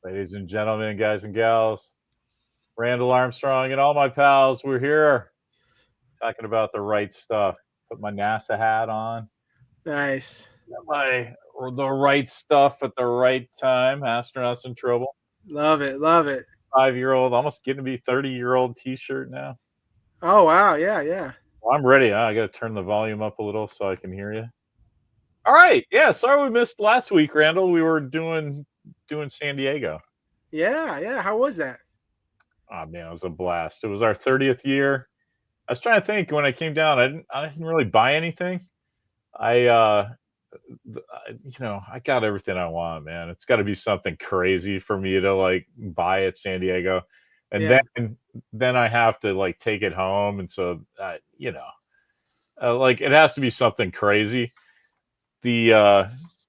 Ladies and gentlemen, guys and gals, Randall Armstrong and all my pals, we're here talking about the right stuff. Put my NASA hat on. Nice. Got the right stuff at the right time. Astronauts in trouble. Love it. Love it. 5-year-old, almost getting to be 30-year-old T-shirt now. Oh, wow. Yeah, yeah. Well, I'm ready. I got to turn the volume up a little so I can hear you. All right. Yeah. Sorry we missed last week, Randall. We were doing San Diego. Yeah, yeah. How was that? Oh man, it was a blast. It was our 30th year. I was trying to think when I came down. I didn't really buy anything. I I got everything I want, man. It's got to be something crazy for me to like buy at San Diego, and Yeah. then I have to like take it home, and so like it has to be something crazy.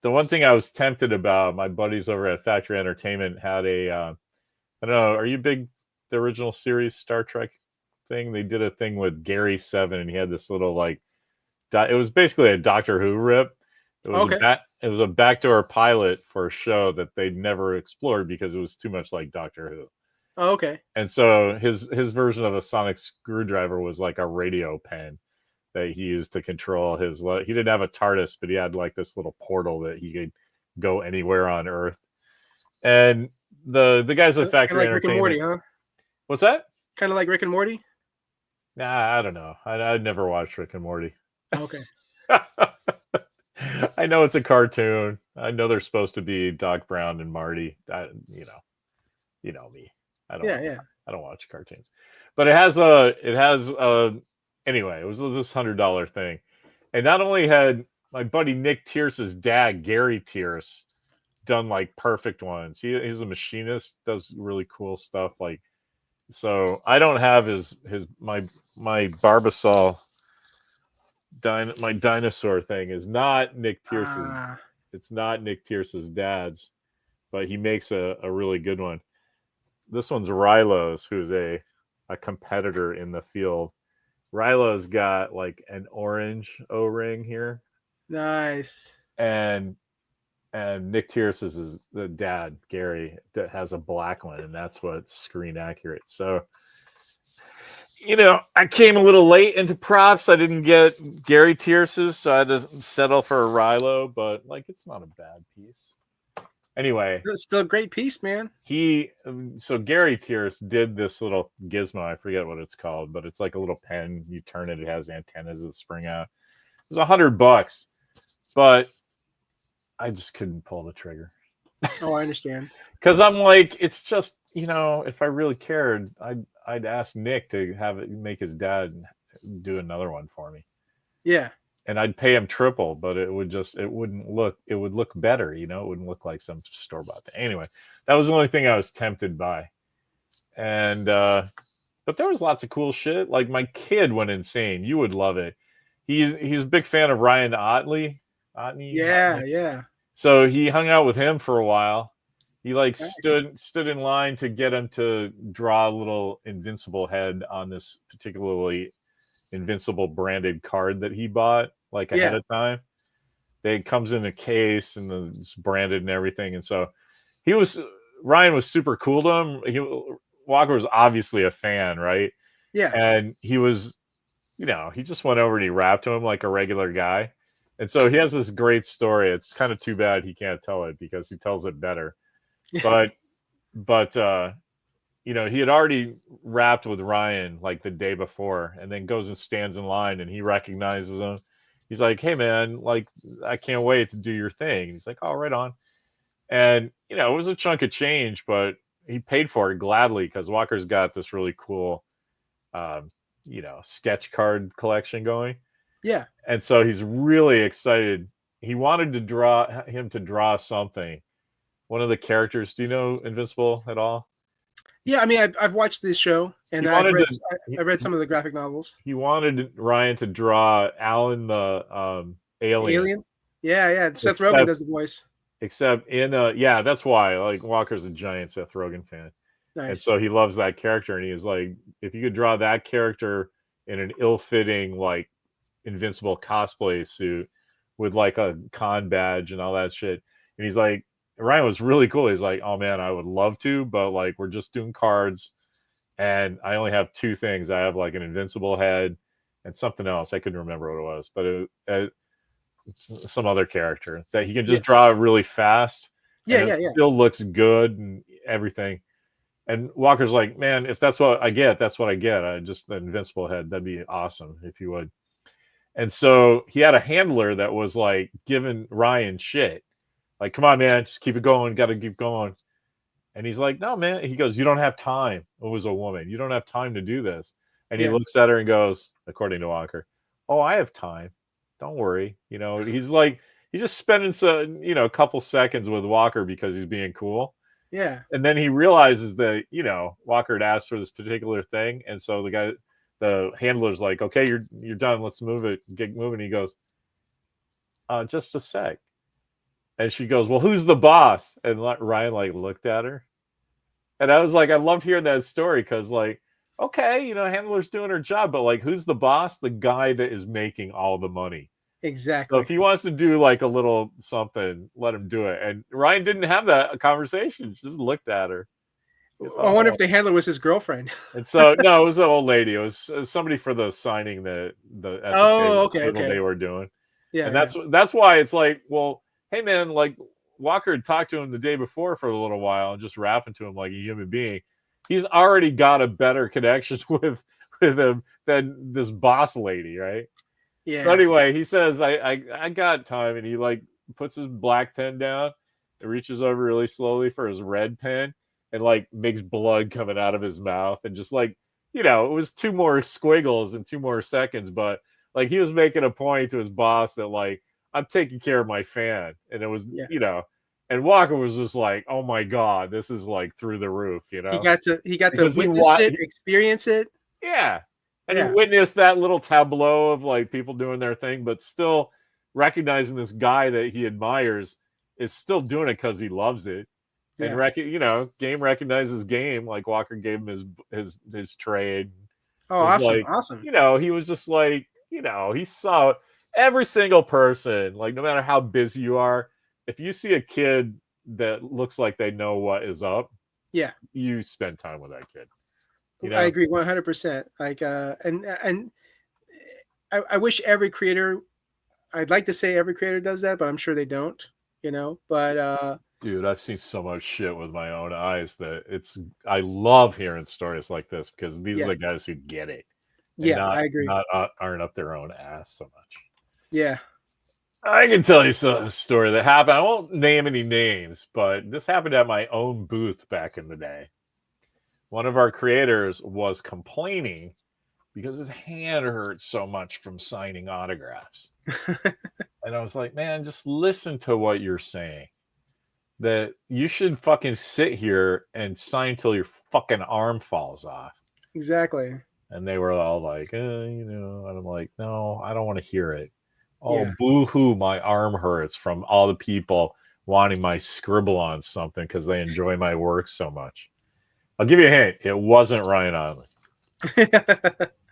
The one thing I was tempted about, my buddies over at Factory Entertainment had a I don't know, are you big the original series Star Trek thing? They did a thing with Gary Seven, and he had this little like it was basically a Doctor Who rip. Okay. It was a backdoor pilot for a show that they'd never explored because it was too much like Doctor Who. Oh, okay. And so his version of a sonic screwdriver was like a radio pen that he used to control his. He didn't have a TARDIS, but he had like this little portal that he could go anywhere on Earth. And the guys at Factory Kind of like Rick and Entertainment. Morty, huh? What's that? Kind of like Rick and Morty. Nah, I don't know. I'd never watched Rick and Morty. Okay. I know it's a cartoon. I know they're supposed to be Doc Brown and Marty. You know me. Yeah. I don't watch cartoons, but anyway. It was this $100 thing, and not only had my buddy Nick Tierce's dad, Gary Tierce, done like perfect ones. He's a machinist, does really cool stuff. Like, so I don't have my Barbasol. My dinosaur thing is not Nick Tierce's. It's not Nick Tierce's dad's, but he makes a really good one. This one's Rilo's, who's a competitor in the field. Rilo's got like an orange O-ring here. Nice. And Nick Tierce's is the dad, Gary, that has a black one, and that's what's screen accurate. So I came a little late into props. I didn't get Gary Tierce's, so I had to settle for a Rilo, but like it's not a bad piece. Anyway, it's still a great piece, man. So Gary Tierce did this little gizmo. I forget what it's called, but it's like a little pen. You turn it, it has antennas that spring out. It was $100, but I just couldn't pull the trigger. Oh, I understand. Because I'm like, it's just if I really cared, I'd ask Nick to have it make his dad do another one for me. Yeah. And I'd pay him triple, but it would look better, it wouldn't look like some store-bought thing. Anyway, that was the only thing I was tempted by. And but there was lots of cool shit. Like my kid went insane. You would love it. He's a big fan of Ryan Ottley. Yeah. So he hung out with him for a while. He like stood in line to get him to draw a little Invincible head on this particularly Invincible branded card that he bought like ahead of time. It comes in a case and it's branded and everything. And so Ryan was super cool to him. Walker was obviously a fan, right? Yeah. And he was, he just went over and he rapped to him like a regular guy. And so he has this great story. It's kind of too bad he can't tell it because he tells it better. But he had already rapped with Ryan like the day before, and then goes and stands in line, and he recognizes him. He's like, "Hey man, like I can't wait to do your thing." And he's like, "Oh, right on." And it was a chunk of change, but he paid for it gladly because Walker's got this really cool, sketch card collection going. Yeah. And so he's really excited. He wanted to draw something. One of the characters. Do you know Invincible at all? Yeah, I mean, I've watched this show, and I read some of the graphic novels. He wanted Ryan to draw Alan the alien. Yeah. Seth Rogen does the voice. Except that's why. Like Walker's a giant Seth Rogen fan. Nice. And so he loves that character, and he's like, if you could draw that character in an ill-fitting like Invincible cosplay suit with like a con badge and all that shit. And he's like, Ryan was really cool. He's like, "Oh man, I would love to, but like we're just doing cards, and I only have 2 things. I have like an invincible head and something else. I couldn't remember what it was, but some other character that he can just draw really fast. And it still looks good and everything." And Walker's like, "Man, if that's what I get, that's what I get. I just an invincible head. That'd be awesome if you would." And so he had a handler that was like giving Ryan shit. Like, "Come on, man, just keep it going. Got to keep going." And he's like, "No, man." He goes, "You don't have time." It was a woman. "You don't have time to do this." And he looks at her and goes, according to Walker, "Oh, I have time. Don't worry." He's like, he's just spending a couple seconds with Walker because he's being cool. Yeah. And then he realizes that, Walker had asked for this particular thing. And so the handler's like, "Okay, you're done. Let's move it. Get moving." He goes, "Just a sec." And she goes, "Well, who's the boss?" And Ryan like looked at her. And I was like, I loved hearing that story because like, okay, handler's doing her job, but like, who's the boss? The guy that is making all the money. Exactly. So if he wants to do like a little something, let him do it. And Ryan didn't have that conversation. She just looked at her. I wonder if the handler was his girlfriend. And so no, it was an old lady. It was somebody for the signing that the table they were doing. Yeah, and that's why it's like, well, hey man, like Walker had talked to him the day before for a little while and just rapping to him like a human being. He's already got a better connection with him than this boss lady, right? Yeah. So anyway, he says, I got time, and he like puts his black pen down and reaches over really slowly for his red pen and like makes blood coming out of his mouth and just like, it was 2 more squiggles and 2 more seconds, but like he was making a point to his boss that like, I'm taking care of my fan. And it was, and Walker was just like, "Oh my God, this is like through the roof." He got to witness it, experience it. Yeah. And he witnessed that little tableau of like people doing their thing, but still recognizing this guy that he admires is still doing it because he loves it. And game recognizes game. Like Walker gave him his trade. Oh, awesome. Like, awesome. He was just like, he saw every single person, like no matter how busy you are, if you see a kid that looks like they know what is up, you spend time with that kid. I agree 100%. Like, and I wish every creator, I'd like to say every creator does that, but I'm sure they don't, but dude, I've seen so much shit with my own eyes that I love hearing stories like this because these are the guys who get it. I agree. Aren't up their own ass so much. Yeah. I can tell you a story that happened. I won't name any names, but this happened at my own booth back in the day. One of our creators was complaining because his hand hurt so much from signing autographs. And I was like, "Man, just listen to what you're saying. That you should fucking sit here and sign till your fucking arm falls off." Exactly. And they were all like, and I'm like, "No, I don't want to hear it." "Oh, boo-hoo, my arm hurts from all the people wanting my scribble on something because they enjoy my work so much." I'll give you a hint. It wasn't Ryan Island,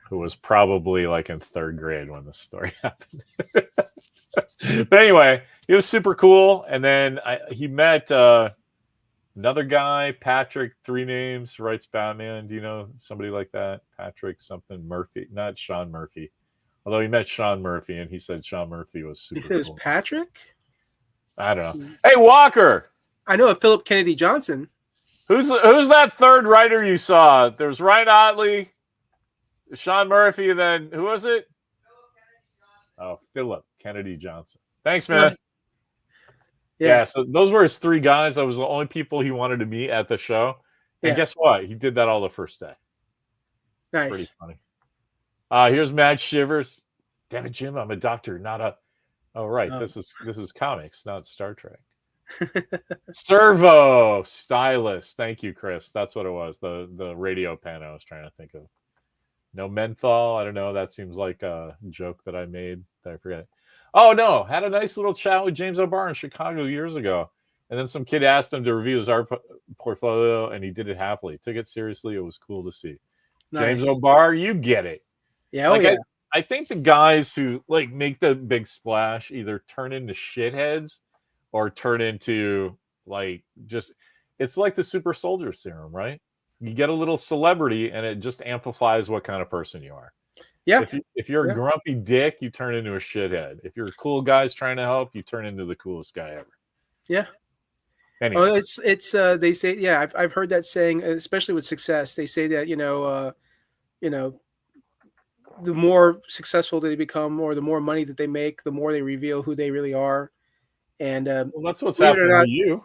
who was probably like in 3rd grade when this story happened. But anyway, he was super cool. And then he met another guy, Patrick, 3 names, writes Batman. Do you know somebody like that? Patrick something Murphy, not Sean Murphy. Although he met Sean Murphy, and he said Sean Murphy was super cool. He said it was Patrick? I don't know. Hey, Walker! I know of Philip Kennedy Johnson. Who's that 3rd writer you saw? There's Ryan Otley, Sean Murphy, and then who was it? Philip Kennedy Johnson. Thanks, man. Yeah, so those were his 3 guys. That was the only people he wanted to meet at the show. And guess what? He did that all the first day. Nice. Pretty funny. Here's Matt Shivers. "Damn it, Jim, I'm a doctor, not a..." Oh, right. This is comics, not Star Trek. Servo Stylist. Thank you, Chris. That's what it was. The radio pen I was trying to think of. No menthol. I don't know. That seems like a joke that I made that I forget. Oh no, had a nice little chat with James O'Barr in Chicago years ago. And then some kid asked him to review his art portfolio, and he did it happily. Took it seriously. It was cool to see. Nice. James O'Barr, you get it. Yeah, I think the guys who make the big splash either turn into shitheads or turn into Like, just it's like the super soldier serum, right? You get a little celebrity, and it just amplifies what kind of person you are. Yeah, If you're a yeah, grumpy dick, you turn into a shithead. If you're a cool guy's trying to help, you turn into the coolest guy ever. yeah. Oh, Anyway, it's they say, yeah, I've heard that saying, especially with success. They say that, you know, the more successful they become, or the more money that they make, the more they reveal who they really are. And well, that's what's believe it or happening to not, you.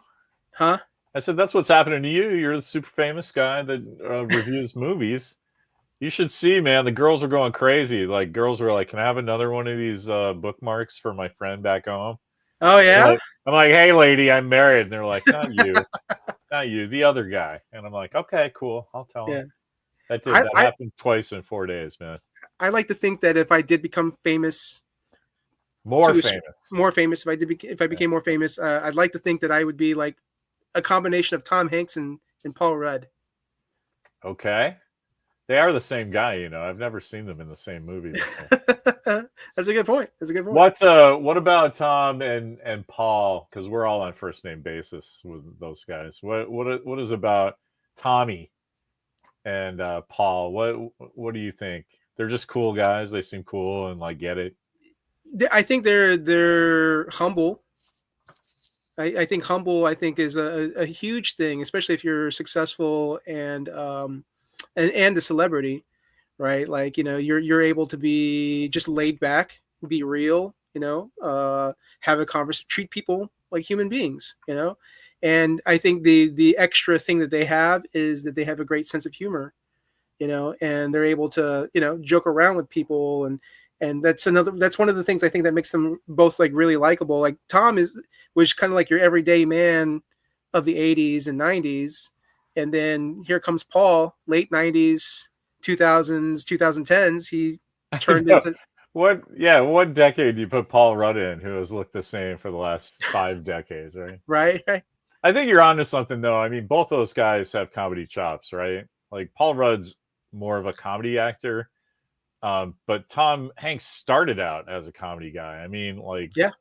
huh? I said that's what's happening to you. You're the super famous guy that reviews movies. You should see, man. The girls are going crazy. Like, girls were like, "Can I have another one of these bookmarks for my friend back home?" Oh yeah, I'm like, "Hey, lady, I'm married." And they're like, "Not you, not you, the other guy." And I'm like, "Okay, cool. I'll tell him." yeah. That I, I happened twice in 4 days, man. I like to think that if I did become famous, More to a, famous. more famous, if I Yeah. became more famous, I'd like to think that I would be like a combination of Tom Hanks and Paul Rudd. Okay. They are the same guy, you know. I've never seen them in the same movie before. That's a good point. That's a good point. What about Tom and Paul? Because we're all on first name basis with those guys. What is about Tommy and Paul? What do you think? They're just cool guys. They seem cool and like get it. I think they're humble. I think humble, I think, is a huge thing, especially if you're successful and the celebrity, right? Like, you're able to be just laid back, be real, have a conversation, treat people like human beings, And I think the extra thing that they have is that they have a great sense of humor, and they're able to, joke around with people, and that's one of the things I think that makes them both like really likable. Like Tom was kind of like your everyday man of the 80s and 90s, and then here comes Paul, late 90s, 2000s, 2010s. He I turned know. into What decade do you put Paul Rudd in, who has looked the same for the last 5 decades, right? right, right, I think you're onto something, though. I mean, both those guys have comedy chops, right? Like, Paul Rudd's more of a comedy actor, but Tom Hanks started out as a comedy guy. I mean, yeah,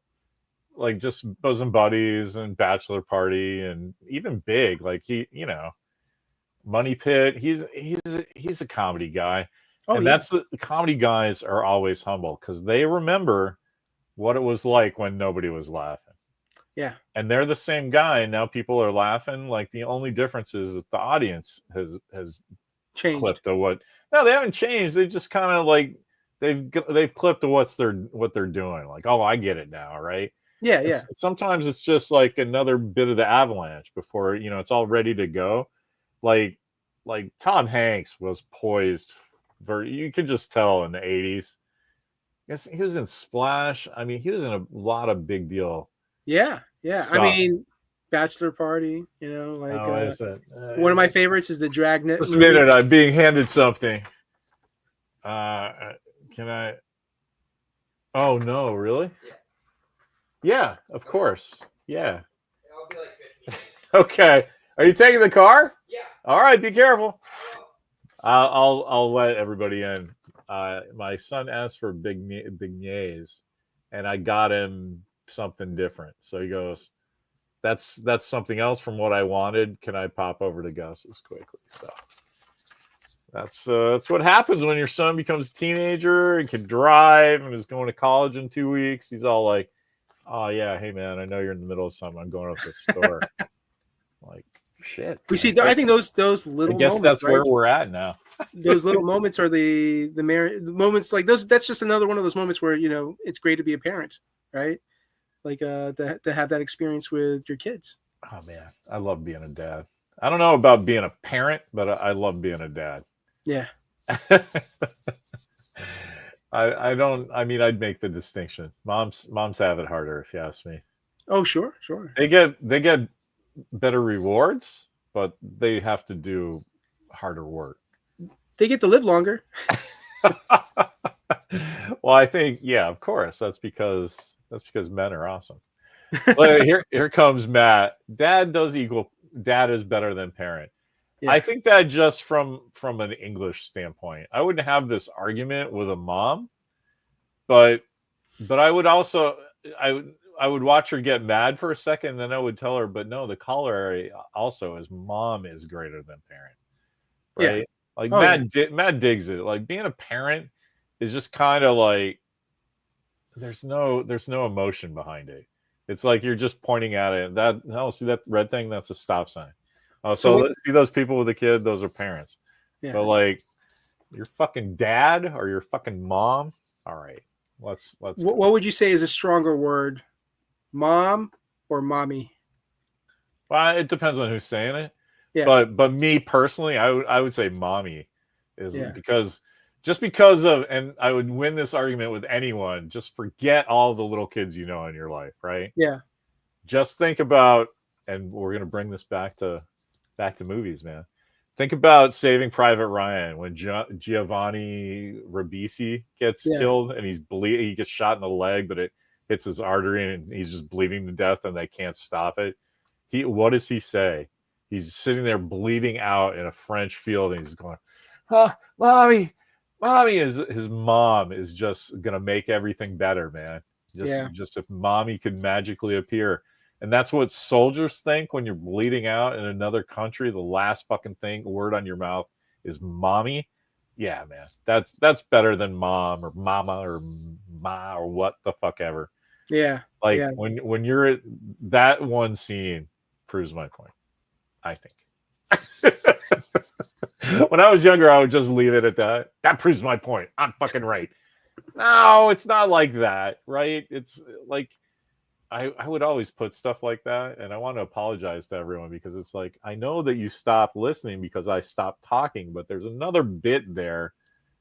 like just Bosom Buddies and Bachelor Party, and even Big. Like, Money Pit. He's a comedy guy, oh and yeah, that's the comedy guys are always humble because they remember what it was like when nobody was laughing. yeah, And they're the same guy. And now people are laughing. Like, the only difference is that the audience has changed, clipped to what. No, they haven't changed. They just kind of like they've clipped to what they're doing. Like, oh, I get it now, right? yeah, yeah, Sometimes it's just like another bit of the avalanche before it's all ready to go. Like Tom Hanks was poised for, you could just tell in the 80s. Yes, he was in Splash. I mean, he was in a lot of big deal yeah, yeah. I stuff. mean, Bachelor Party, like Oh, is it? one of my favorites is the Dragnet Just a movie. minute. I'm being handed something. Can I? Oh no, really? Yeah, of course. Yeah. I'll be like 15. Okay. Are you taking the car? Yeah. All right. Be careful. I'll let everybody in. My son asked for beignets, and I got him something different. So he goes, "That's something else from what I wanted. Can I pop over to Gus's quickly?" So that's what happens when your son becomes a teenager and can drive and is going to college in 2 weeks. He's all like, "Oh yeah, hey man, I know you're in the middle of something. I'm going up to the store." Like, shit. We see. I think those I little guess moments, that's right? where we're at now. Those little moments are the moments like those. That's just another one of those moments where it's great to be a parent, right? Like to have that experience with your kids. Oh man, I love being a dad. I don't know about being a parent, but I love being a dad. Yeah, I don't. I mean, I'd make the distinction. Moms have it harder, if you ask me. oh sure, sure. They get better rewards, but they have to do harder work. They get to live longer. Well, I think, yeah, of course. That's because men are awesome. Well, here comes Matt. Dad is better than parent. Yeah, I think that just from an English standpoint. I wouldn't have this argument with a mom, but I would also I would watch her get mad for a second, and then I would tell her, but no, the corollary also is mom is greater than parent, Yeah. right? Like Oh yeah. Matt digs it. Like being a parent is just kind of like there's no emotion behind it. It's like you're just pointing at it. That no, see that red thing? That's a stop sign. Oh, So so what? see those people with a kid? Those are parents. Yeah. But like your fucking dad or your fucking mom. All right, let's What would you say is a stronger word, mom or mommy? Well, it depends on who's saying it. Yeah. But me personally, I would say mommy is Yeah. because just because of, and I would win this argument with anyone. Just forget all the little kids you know in your life, right? Yeah. Just think about, and we're gonna bring this back to movies, man. Think about Saving Private Ryan when Giovanni Ribisi gets Yeah. killed and he gets shot in the leg, but it hits his artery and he's just bleeding to death and they can't stop it. What does he say? He's sitting there bleeding out in a French field and he's going, "Huh, mommy, mommy." His mom is just gonna make everything better, man. Yeah. Just if mommy could magically appear. And that's what soldiers think when you're bleeding out in another country. The last fucking word on your mouth is mommy. Yeah, man. That's better than mom or mama or ma or what the fuck ever. Yeah. Like Yeah. when you're at that one scene proves my point, I think. When I was younger, I would just leave it at that. That proves my point. I'm fucking right. No, it's not like that, right? It's like I would always put stuff like that, and I want to apologize to everyone because it's like I know that you stopped listening because I stopped talking, but there's another bit there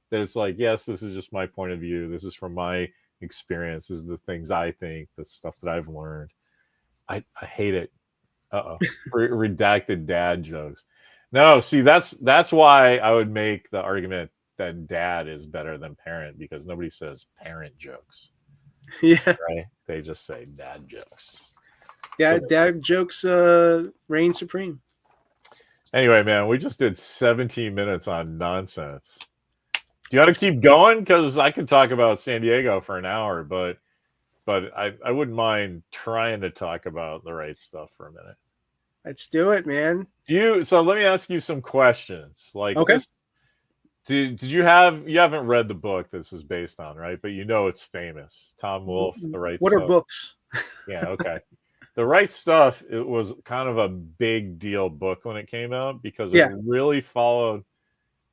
that it's like, yes, this is just my point of view. This is from my experience. This is the things I think, the stuff that I've learned. I hate it. Uh-oh. Redacted dad jokes. No, see, that's why I would make the argument that dad is better than parent because nobody says parent jokes. Yeah. Right? They just say dad jokes. Yeah. So, Dad jokes reign supreme. anyway, man, we just did 17 minutes on nonsense. Do you want to keep going? Because I could talk about San Diego for an hour, but I wouldn't mind trying to talk about the right stuff for a minute. Let's do it, man. So let me ask you some questions. Like Okay. just did you haven't read the book this is based on, right? But you know it's famous. Tom Wolfe, The Right What are Stuff. books? Yeah, okay. The Right Stuff, it was kind of a big deal book when it came out because it Yeah. really followed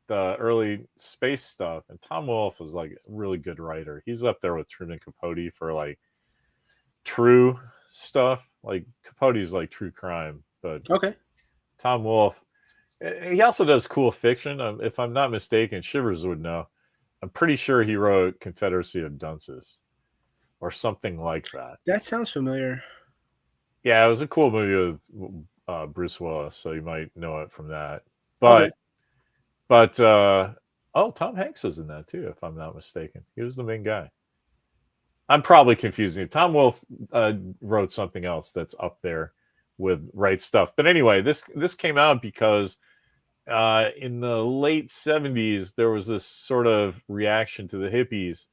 the early space stuff. And Tom Wolfe was like a really good writer. He's up there with Truman Capote for like true stuff. Like Capote's like true crime, but Okay. Tom Wolfe, he also does cool fiction. If I'm not mistaken, Shivers would know. I'm pretty sure he wrote Confederacy of Dunces or something like that. That sounds familiar. Yeah, it was a cool movie with Bruce Willis, so you might know it from that. Okay. But Tom Hanks was in that too, if I'm not mistaken. He was the main guy. I'm probably confusing it. Tom Wolfe wrote something else that's up there with Right Stuff. But anyway, this came out because in the late 70s there was this sort of reaction to the hippies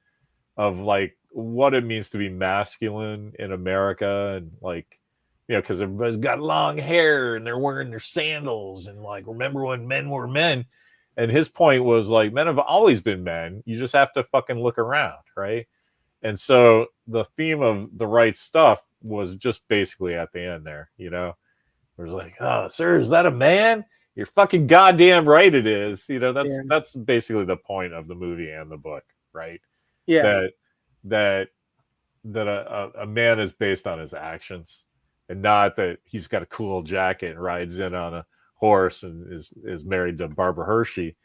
of like what it means to be masculine in America and like because everybody's got long hair and they're wearing their sandals and like remember when men were men. And his point was like men have always been men. You just have to fucking look around, right? And so the theme of The Right Stuff was just basically at the end there, it was like, oh, sir, is that a man? You're fucking goddamn right it is. That's basically the point of the movie and the book, right? Yeah. That a man is based on his actions and not that he's got a cool jacket and rides in on a horse and is married to Barbara Hershey.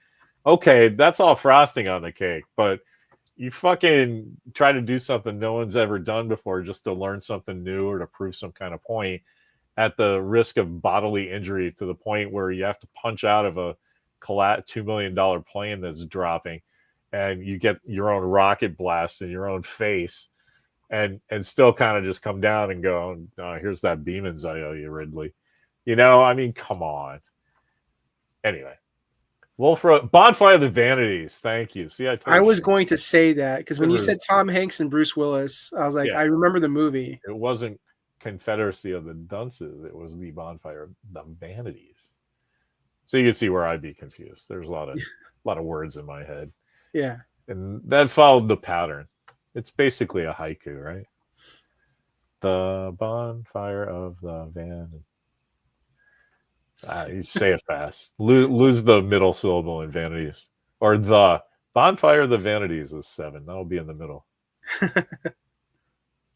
Okay, that's all frosting on the cake, but you fucking try to do something no one's ever done before just to learn something new or to prove some kind of point at the risk of bodily injury to the point where you have to punch out of a $2 million plane that's dropping and you get your own rocket blast in your own face and still kind of just come down and go, oh, here's that Beeman's I owe you, Ridley. I mean, come on. Anyway, Wolf Road, Bonfire of the Vanities. Thank you. See, I told I you. was going to say that because when you Shivers. said Tom Hanks and Bruce Willis, I was like, Yeah, I remember the movie. it wasn't Confederacy of the Dunces. It was the Bonfire of the Vanities. So you can see where I'd be confused. There's a lot of words in my head, Yeah. and that followed the pattern. It's basically a haiku, right? The bonfire of the van. You say it fast. Lose the middle syllable in vanities, or the bonfire of the vanities is 7. That'll be in the middle.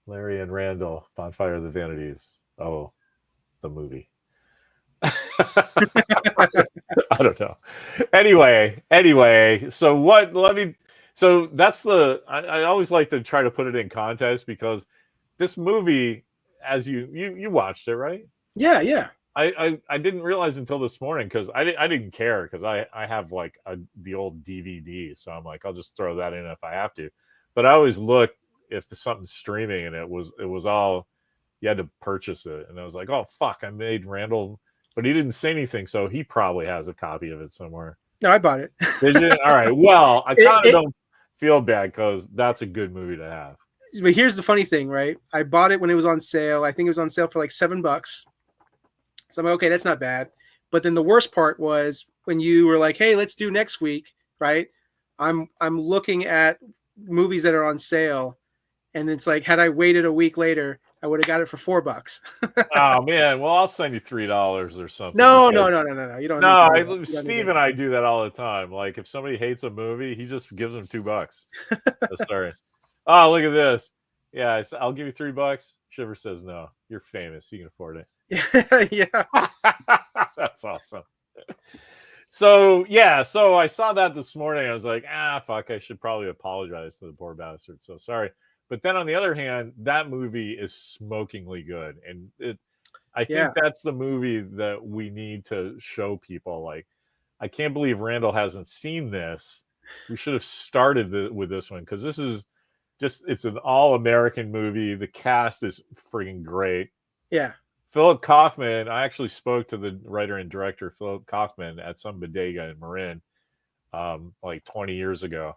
Larry and Randall, bonfire of the vanities. Oh, the movie. I don't know. Anyway. So what? Let me. So that's the. I always like to try to put it in context because this movie, as you watched it, right? Yeah, yeah. I didn't realize until this morning because I didn't care because I have like the old DVD, so I'm like I'll just throw that in if I have to. But I always look if something's streaming and it was all you had to purchase it, and I was like, oh fuck, I made Randall, but he didn't say anything, so he probably has a copy of it somewhere. No, I bought it. Did you? All right. Well, I kind of It- don't feel bad because that's a good movie to have. but here's the funny thing, right? I bought it when it was on sale. I think it was on sale for like $7. So I'm like, okay, that's not bad. But then the worst part was when you were like, hey, let's do next week, right? I'm looking at movies that are on sale, and it's like, had I waited a week later, I would have got it for $4. Oh man, well I'll send you $3 or something. No. You don't No, need to. Steve and I do that all the time. Like if somebody hates a movie, he just gives them $2. Sorry. Oh, look at this. Yeah, I'll give you $3. Shiver says no. You're famous. You can afford it. Yeah. That's awesome. So I saw that this morning. I was like, fuck, I should probably apologize to the poor bastard. So sorry. But then on the other hand, that movie is smokingly good. And I think that's the movie that we need to show people. Like, I can't believe Randall hasn't seen this. We should have started with this one because this is it's an all-American movie. The cast is freaking great. Yeah. Philip Kaufman, I actually spoke to the writer and director, Philip Kaufman, at some bodega in Marin like 20 years ago.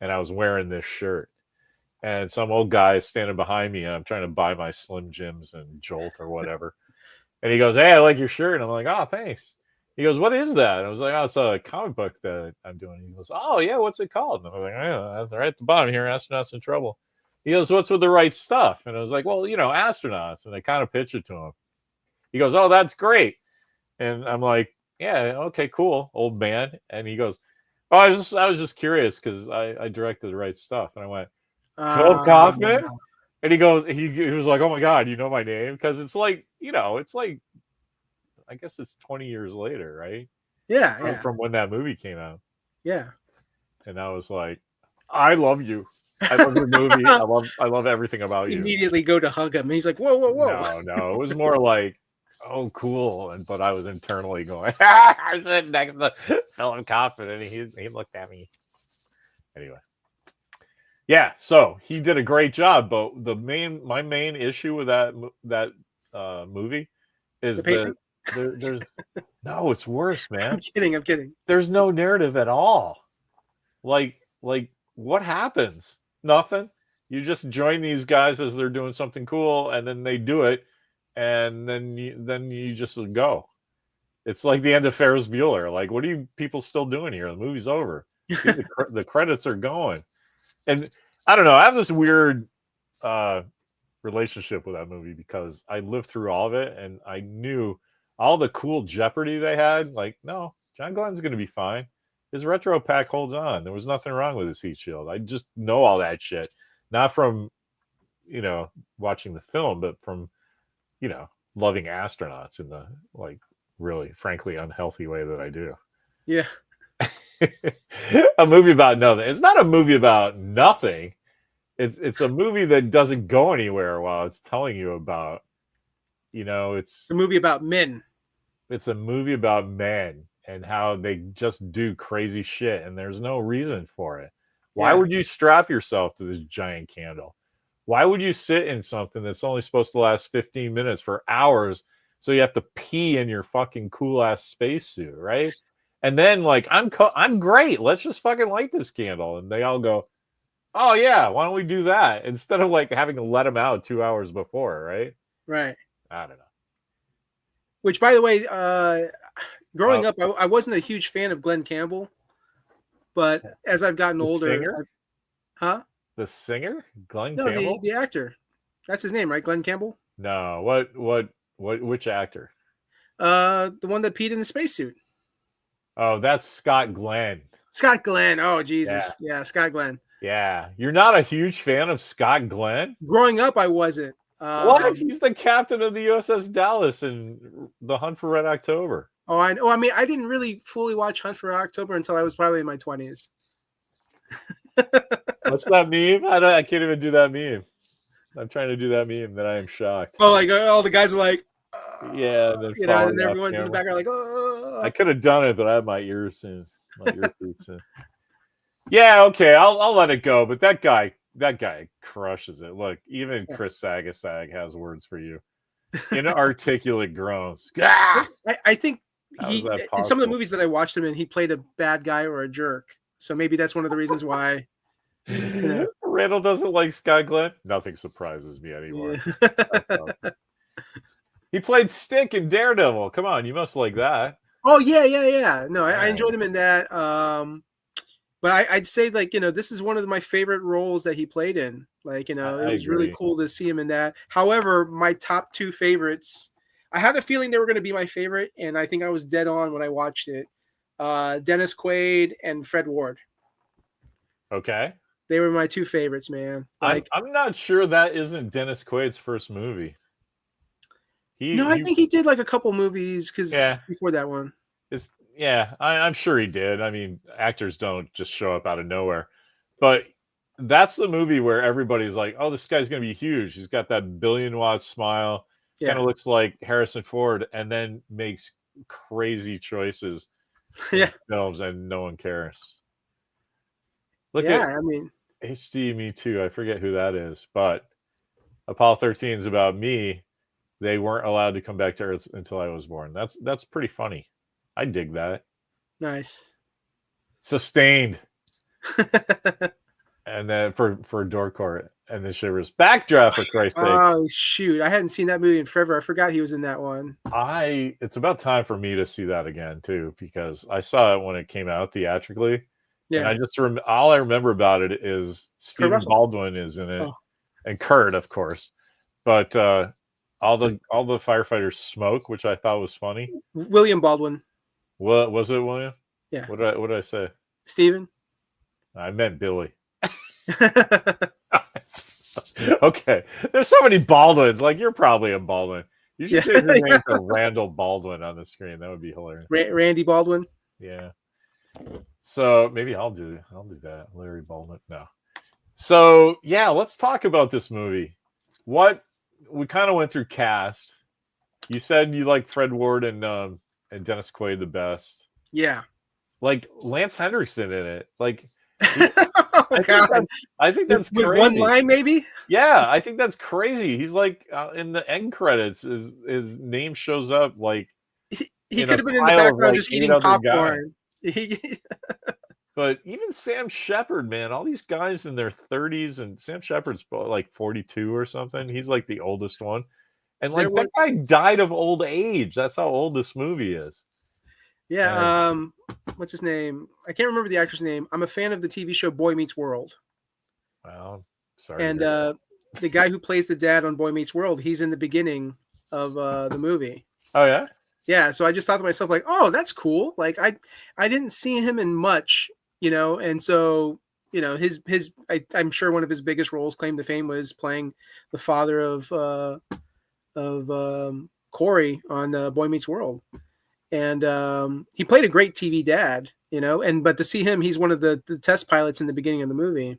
And I was wearing this shirt. And some old guy is standing behind me, and I'm trying to buy my Slim Jims and Jolt or whatever. And he goes, hey, I like your shirt. And I'm like, oh, thanks. He goes, what is that? And I was like, oh, it's a comic book that I'm doing. He goes, oh, yeah, what's it called? And I was like, oh, right at the bottom here, Astronauts in Trouble. He goes, what's with the right stuff? And I was like, well, astronauts. And I kind of pitched it to him. He goes, oh, that's great. And I'm like, yeah, okay, cool, old man. And he goes, oh, I was just curious because I directed the right stuff. And I went, Philip Kaufman? And he goes, he was like, oh my God, you know my name? Because it's like, I guess it's 20 years later, right? Yeah. From when that movie came out. Yeah. And I was like, I love you. I love your movie. I love everything about you. Immediately go to hug him. And he's like, whoa. No. It was more like, oh, cool. But I was internally going, I said next to Philip Kaufman, and he looked at me. Anyway. Yeah, so he did a great job, but my main issue with that movie is the pacing. There's no, it's worse, man. I'm kidding. There's no narrative at all. Like what happens? Nothing. You just join these guys as they're doing something cool, and then they do it, and then you just go. It's like the end of Ferris Bueller. Like, what are you people still doing here? The movie's over. The credits are going. And I don't know. I have this weird relationship with that movie because I lived through all of it, and I knew all the cool Jeopardy they had. Like, no, John Glenn's going to be fine. His retro pack holds on. There was nothing wrong with his heat shield. I just know all that shit, not from watching the film, but from loving astronauts in the really, frankly, unhealthy way that I do. Yeah. A movie about nothing. It's not a movie about nothing. It's a movie that doesn't go anywhere while it's telling you about, it's a movie about men. It's a movie about men and how they just do crazy shit, and there's no reason for it. Why would you strap yourself to this giant candle? Why would you sit in something that's only supposed to last 15 minutes for hours, so you have to pee in your fucking cool ass spacesuit, right? And then like I'm great. Let's just fucking light this candle. And they all go, oh yeah, why don't we do that instead of like having to let them out 2 hours before, right? Right. I don't know. Which, by the way, growing Well, up, I wasn't a huge fan of Glenn Campbell, but as I've gotten the older, singer, huh? the singer, Glenn No, Campbell. the actor. That's his name, right? Glenn Campbell. No, which actor? The one that peed in the spacesuit. Oh, that's Scott Glenn. Scott Glenn. Oh Yeah, Jesus, yeah, Scott Glenn. yeah. You're not a huge fan of Scott Glenn? Growing up, I wasn't. What? He's the captain of the USS Dallas in The Hunt for Red October. Oh, I know. I mean, I didn't really fully watch Hunt for October until I was probably in my 20s. What's that meme? I can't even do that meme. I'm trying to do that meme that I am shocked. Oh, like all the guys are like, Yeah, and then you know, falling and off everyone's in the camera. background like, oh. I could have done it, but I have my ears in. My earpiece in. Yeah, okay, I'll let it go. But that guy crushes it. Look, even Chris Sagasag has words for you. Inarticulate groans. Ah! I think How is that in some of the possible? movies that I watched him in, he played a bad guy or a jerk. So maybe that's one of the reasons why. Randall doesn't like Scott Glenn. Nothing surprises me anymore. Yeah. He played Stick in Daredevil. Come on, you must like that. Oh yeah. No, I enjoyed him in that. But I'd say like this is one of my favorite roles that he played in. Like it was really cool to see him in that. However, my top two favorites, I had a feeling they were going to be my favorite, and I think I was dead on when I watched it. Dennis Quaid and Fred Ward. Okay. They were my two favorites, man. Like I'm not sure that isn't Dennis Quaid's first movie. I think he did like a couple movies before that one. I'm sure he did. I mean, actors don't just show up out of nowhere. But that's the movie where everybody's like, oh, this guy's going to be huge. He's got that billion-watt smile. Yeah. Kind of looks like Harrison Ford, and then makes crazy choices in films, and no one cares. Look at HD Me Too. I forget who that is, but Apollo 13 is about me. They weren't allowed to come back to Earth until I was born. That's pretty funny. I dig that. Nice. Sustained. And then for DORK COURT and the Shivers. Backdraft, for Christ's sake. Oh shoot. I hadn't seen that movie in forever. I forgot he was in that one. It's about time for me to see that again too, because I saw it when it came out theatrically. Yeah. And I just all I remember about it is Stephen Baldwin is in it. And Kurt, of course. But all the firefighters smoke, which I thought was funny. William Baldwin. What was it, William? Yeah. What did I say? Steven. I meant Billy. Okay. There's so many Baldwins. Like, you're probably a Baldwin. You should change your name to Randall Baldwin on the screen. That would be hilarious. Randy Baldwin. Yeah. So maybe I'll do that. Larry Baldwin. No. So yeah, let's talk about this movie. We kind of went through cast. You said you like Fred Ward and Dennis Quaid the best. Yeah. Like Lance Henriksen in it. Like God. I think that's with crazy. One line, maybe. Yeah, I think that's crazy. He's like in the end credits. His name shows up like he could have been in the background just eating popcorn. But even Sam Shepard, man, all these guys in their 30s, and Sam Shepard's like 42 or something. He's like the oldest one, and like that guy died of old age. That's how old this movie is. Yeah. What's his name? I can't remember the actor's name. I'm a fan of the TV show Boy Meets World. Well, sorry. And the guy who plays the dad on Boy Meets World, he's in the beginning of the movie. Oh yeah. Yeah. So I just thought to myself, like, oh, that's cool. Like I didn't see him in much, and so I'm sure one of his biggest roles, claim to fame, was playing the father of Corey on Boy Meets World. And he played a great TV dad, but to see him, he's one of the test pilots in the beginning of the movie.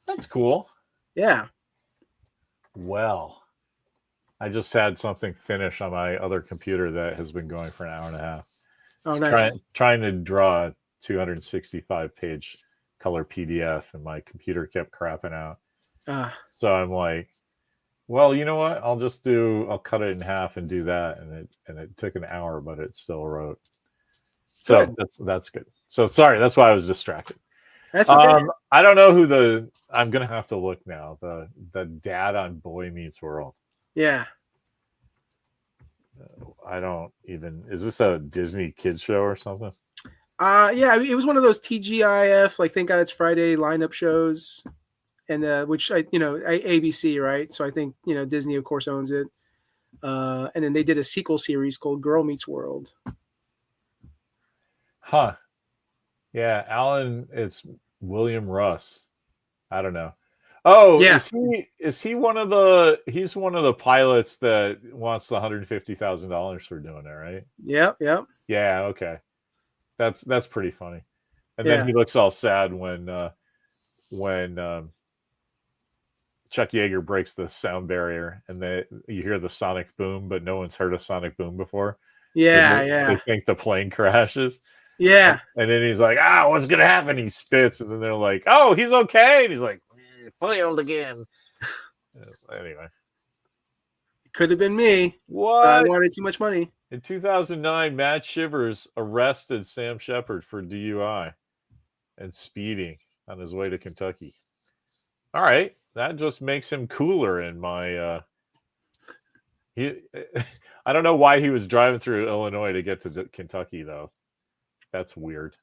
That's cool. Yeah. Well, I just had something finish on my other computer that has been going for an hour and a half. Oh, nice. Trying to draw a 265-page color PDF, and my computer kept crapping out. So I'm like, well, you know what? I'll cut it in half and do that. And it took an hour, but it still wrote. So Good. that's good. So sorry, that's why I was distracted. That's okay. I don't know who I'm gonna have to look now. The dad on Boy Meets World. Yeah. I don't even. Is this a Disney kids show or something? Yeah, it was one of those TGIF, like Thank God It's Friday lineup shows, and which ABC, right? So I think Disney, of course, owns it. And then they did a sequel series called Girl Meets World. Huh. Yeah, Alan. It's William Russ. I don't know. Oh, Yeah. is he one of the? He's one of the pilots that wants the $150,000 for doing it, right? Yep. Yep. Yeah. Okay. That's pretty funny. And then Yeah. he looks all sad when Chuck Yeager breaks the sound barrier, and you hear the sonic boom, but no one's heard a sonic boom before. So Yeah. they Yeah. think the plane crashes. Yeah. And then he's like, what's going to happen? He spits. And then they're like, oh, he's okay. And he's like, failed again. Anyway. Could have been me. What? I wanted too much money. In 2009, Matt Shivers arrested Sam Shepard for DUI and speeding on his way to Kentucky. All right. That just makes him cooler in my... I don't know why he was driving through Illinois to get to Kentucky, though. That's weird.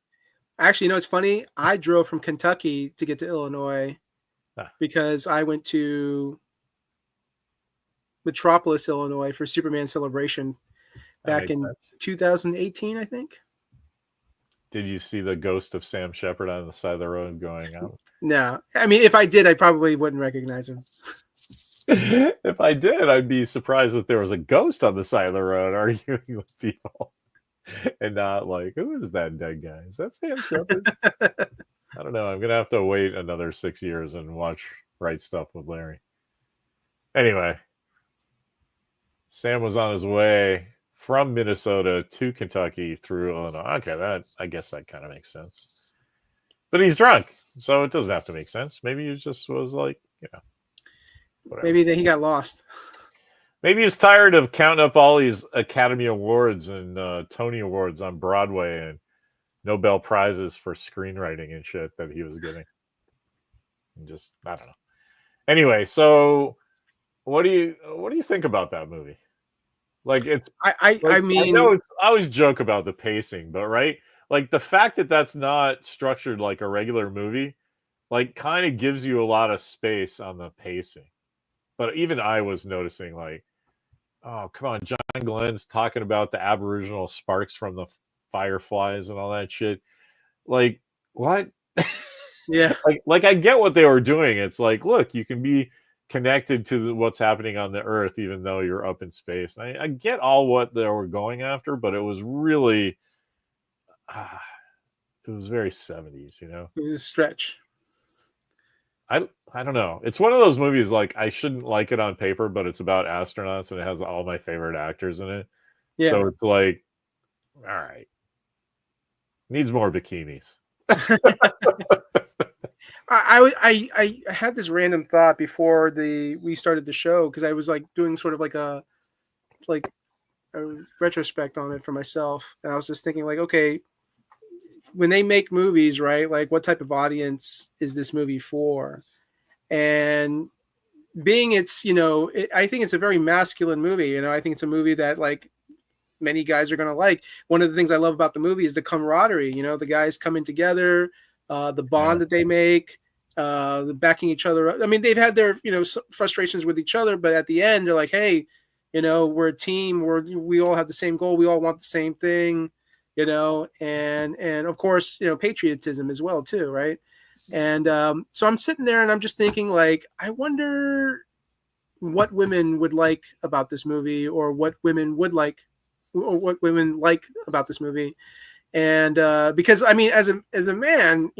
Actually, it's funny. I drove from Kentucky to get to Illinois because I went to Metropolis, Illinois for Superman Celebration back in 2018, I think. Did you see the ghost of Sam Shepard on the side of the road going out? No. I mean, if I did, I probably wouldn't recognize him. If I did, I'd be surprised that there was a ghost on the side of the road arguing with people. And not like, who is that dead guy? Is that Sam Shepard? I don't know. I'm going to have to wait another 6 years and watch Right Stuff with Larry. Anyway, Sam was on his way from Minnesota to Kentucky through Illinois. Okay, I guess that kind of makes sense. But he's drunk, so it doesn't have to make sense. Maybe he just was like, whatever. Maybe he got lost. Maybe he's tired of counting up all these Academy Awards and Tony Awards on Broadway and Nobel Prizes for screenwriting and shit that he was getting. And just, I don't know. Anyway, so what do you think about that movie? Like, it's I mean, I always joke about the pacing, but right, like the fact that that's not structured like a regular movie, like kind of gives you a lot of space on the pacing. But even I was noticing, like, oh come on, John Glenn's talking about the Aboriginal sparks from the fireflies and all that shit. Like, what? Yeah. like I get what they were doing. It's like, look, you can be connected to what's happening on the Earth, even though you're up in space. I get all what they were going after, but it was really, it was very 70s, It was a stretch. I don't know. It's one of those movies like I shouldn't like it on paper, but it's about astronauts and it has all my favorite actors in it. Yeah. So it's like, all right, needs more bikinis. I had this random thought before we started the show because I was like doing sort of like a retrospect on it for myself, and I was just thinking like, okay, when they make movies, right? Like, what type of audience is this movie for? And being I think it's a very masculine movie. I think it's a movie that like many guys are going to like. One of the things I love about the movie is the camaraderie. The guys coming together, the bond that they make, the backing each other up. I mean, they've had their frustrations with each other, but at the end, they're like, hey, we're a team. We all have the same goal. We all want the same thing. And of course, patriotism as well too, right? And so I'm sitting there and I'm just thinking, like, I wonder what women would like about this movie, or what women would like, or what women like about this movie. And because I mean, as a man,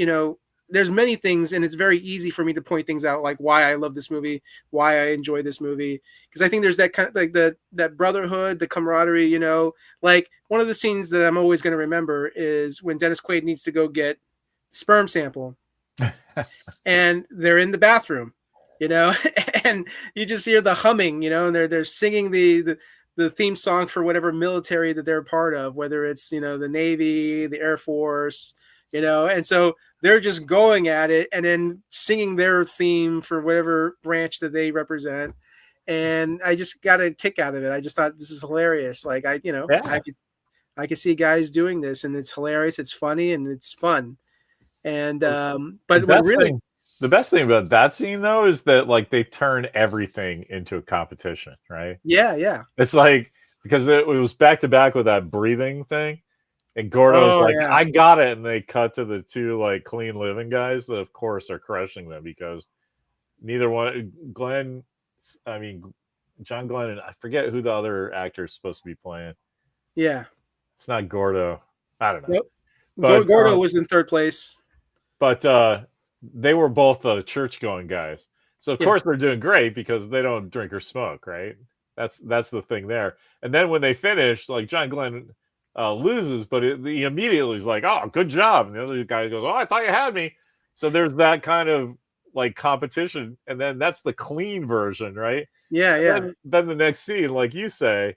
there's many things, and it's very easy for me to point things out, like why I love this movie, why I enjoy this movie, because I think there's that kind of like that brotherhood, the camaraderie. Like one of the scenes that I'm always going to remember is when Dennis Quaid needs to go get sperm sample, and they're in the bathroom, and you just hear the humming, and they're singing the the theme song for whatever military that they're part of, whether it's, you know, the Navy, the Air Force, you know, and so they're just going at it and then singing their theme for whatever branch that they represent. And I just got a kick out of it. I just thought this is hilarious. Like Yeah. I could see guys doing this, and it's hilarious. It's funny and it's fun. And but what really The best thing about that scene though is that like they turn everything into a competition, right? yeah. It's like because it was back to back with that breathing thing, and Gordo's Oh like, yeah. "I got it," and they cut to the two like clean living guys that, of course, are crushing them because neither one, John Glenn, and I forget who the other actor is supposed to be playing. Yeah. It's not Gordo. I don't know, Nope. but Gordo was in third place. but they were both church going guys, so of Yeah. course they're doing great because they don't drink or smoke, right? That's the thing there. And then when they finish, like John Glenn loses, but he immediately is like, "Oh, good job," and the other guy goes, "Oh, I thought you had me." So there's that kind of like competition, and then that's the clean version, right? Yeah, And yeah. then the next scene, like you say,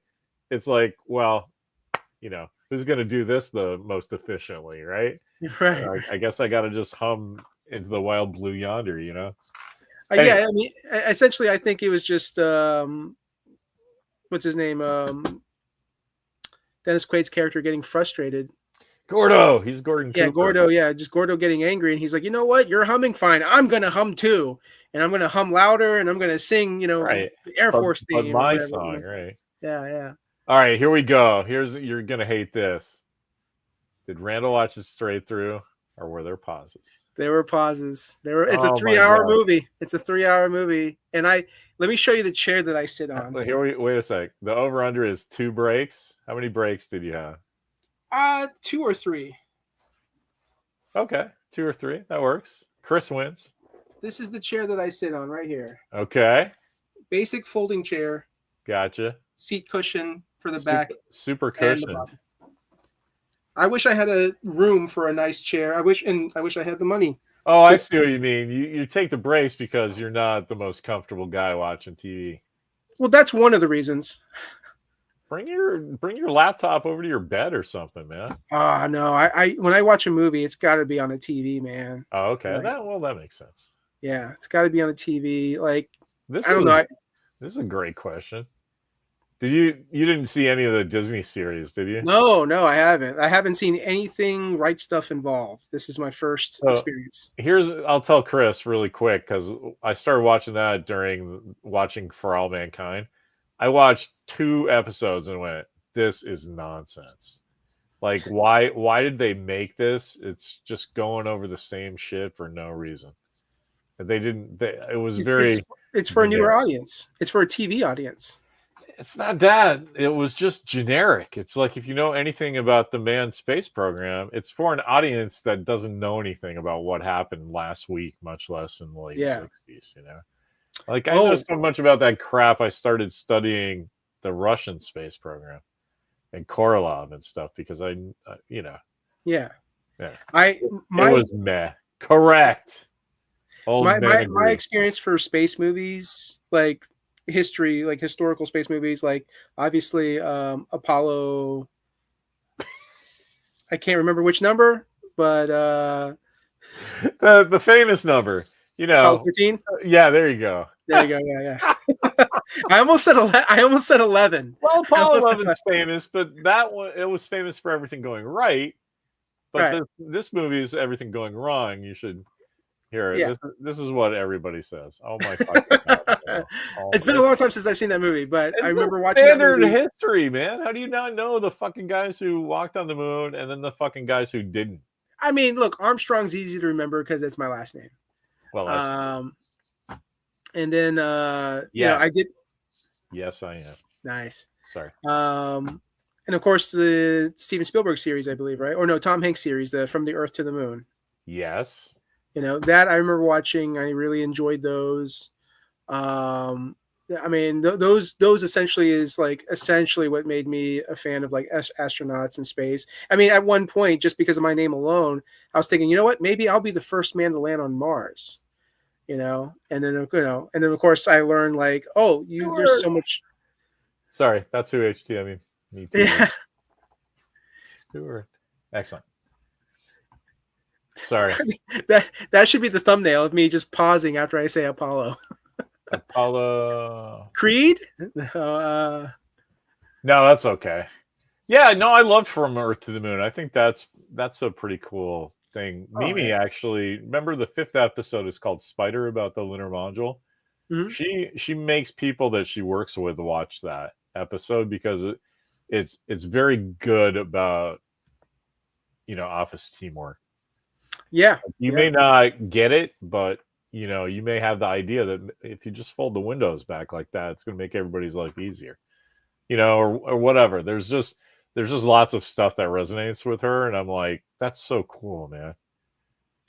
it's like, well, you know, who's going to do this the most efficiently, right? Right. I guess I got to just hum into the wild blue yonder, you know? Yeah, Anyway, I mean, essentially, I think it was just what's his name, Dennis Quaid's character getting frustrated. Gordo, he's Gordon Yeah, Cooper. Gordo. Yeah, just Gordo getting angry, and he's like, you know what? You're humming fine. I'm gonna hum too, and I'm gonna hum louder, and I'm gonna sing, you know, Right. the Air Force But theme or my whatever. song, right? Yeah, yeah. All right, here we go. You're going to hate this. Did Randall watch it straight through, or were there pauses? There were pauses. It's a Oh my 3 hour God. movie. It's a 3 hour movie, and let me show you the chair that I sit on. Wait a sec. The over under is 2 breaks. How many breaks did you have? 2 or 3. Okay, 2 or 3. That works. Chris wins. This is the chair that I sit on right here. Okay, Basic folding chair, gotcha. seat cushion for the back. Super And the cushioned. bottom. I wish I had a room for a nice chair. I wish I had the money. Oh, I see what you mean. You take the breaks because you're not the most comfortable guy watching TV. Well, that's one of the reasons. Bring your laptop over to your bed or something, man. No, I when I watch a movie, it's got to be on a TV, man. Oh, okay. Like, That makes sense. yeah, it's got to be on a TV. Like, This I don't know. This is a great question. You didn't see any of the Disney series, did you? No, I haven't. I haven't seen anything Right Stuff involved. This is my first experience. I'll tell Chris really quick because I started watching that during watching For All Mankind. I watched 2 episodes and went, "This is nonsense." Like, why did they make this? It's just going over the same shit for no reason. They didn't. It was It's for a newer audience. It's for a TV audience. It's not that. It was just generic. It's like if you know anything about the manned space program, it's for an audience that doesn't know anything about what happened last week, much less in the late 60s, you know? Like I know so much about that crap, I started studying the Russian space program and Korolev and stuff because you know. Yeah. Yeah. It was meh. Correct. My experience for space movies, like history, like historical space movies, like obviously Apollo, I can't remember which number, but the famous number, you know. Apollo 13. Yeah, there you go. There you go. Yeah. I almost said 11. Well, Apollo 11 is famous, but that one, it was famous for everything going right. But this movie is everything going wrong. You should hear it. Yeah. This is what everybody says. Oh my God. It's been a long time since I've seen that movie, but I remember watching standard history, man. How do you not know the fucking guys who walked on the moon and then the fucking guys who didn't? I mean, look, Armstrong's easy to remember because it's my last name. Well, and then you know, I did. Yes, I am. Nice. Sorry. And of course the Steven Spielberg series, I believe, right? Or no, Tom Hanks series, the From the Earth to the Moon. Yes. You know, that I remember watching. I really enjoyed those. I mean, those essentially is like what made me a fan of like astronauts in space. I mean, at one point, just because of my name alone, I was thinking, you know what, maybe I'll be the first man to land on Mars. You know, and then of course I learned like, oh, there's so much. Sorry, that's who HT. I mean, me too. Yeah, Stewart. Excellent. Sorry. that should be the thumbnail of me just pausing after I say Apollo. Apollo. Creed? No, that's okay. Yeah, no, I loved From Earth to the Moon. I think that's a pretty cool thing. Oh, Mimi yeah. actually, remember the 5th episode is called Spider, about the lunar module. Mhm. She makes people that she works with watch that episode because it's very good about office teamwork. Yeah. You Yeah. may not get it, but you may have the idea that if you just fold the windows back like that, it's going to make everybody's life easier. Or whatever. There's just lots of stuff that resonates with her, and I'm like, that's so cool, man.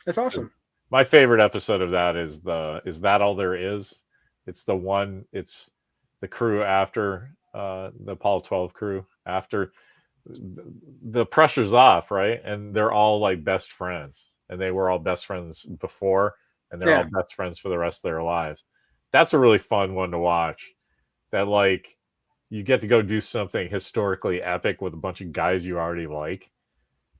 That's awesome. My favorite episode of that is That All There Is. It's the crew after the Apollo 12 crew, after the pressure's off, right? And they're all like best friends, and they were all best friends before, and they're all Yeah. best friends for the rest of their lives. That's a really fun one to watch. That, like, you get to go do something historically epic with a bunch of guys you already like.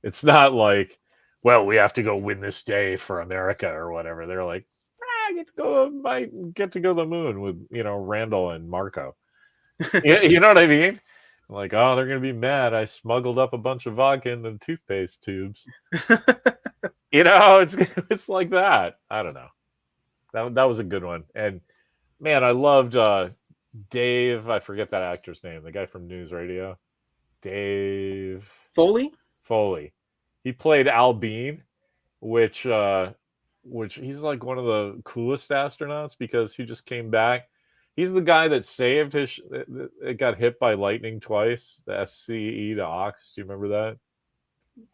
It's not like, well, we have to go win this day for America or whatever. They're like, I get to go to the moon with Randall and Marco. You know what I mean? Like, oh, they're gonna be mad. I smuggled up a bunch of vodka in the toothpaste tubes. It's like that. I don't know. That was a good one. And man, I loved Dave. I forget that actor's name. The guy from News Radio. Dave Foley? Foley. He played Al Bean, which he's like one of the coolest astronauts because he just came back. He's the guy that saved it got hit by lightning twice, the SCE to Ox. Do you remember that?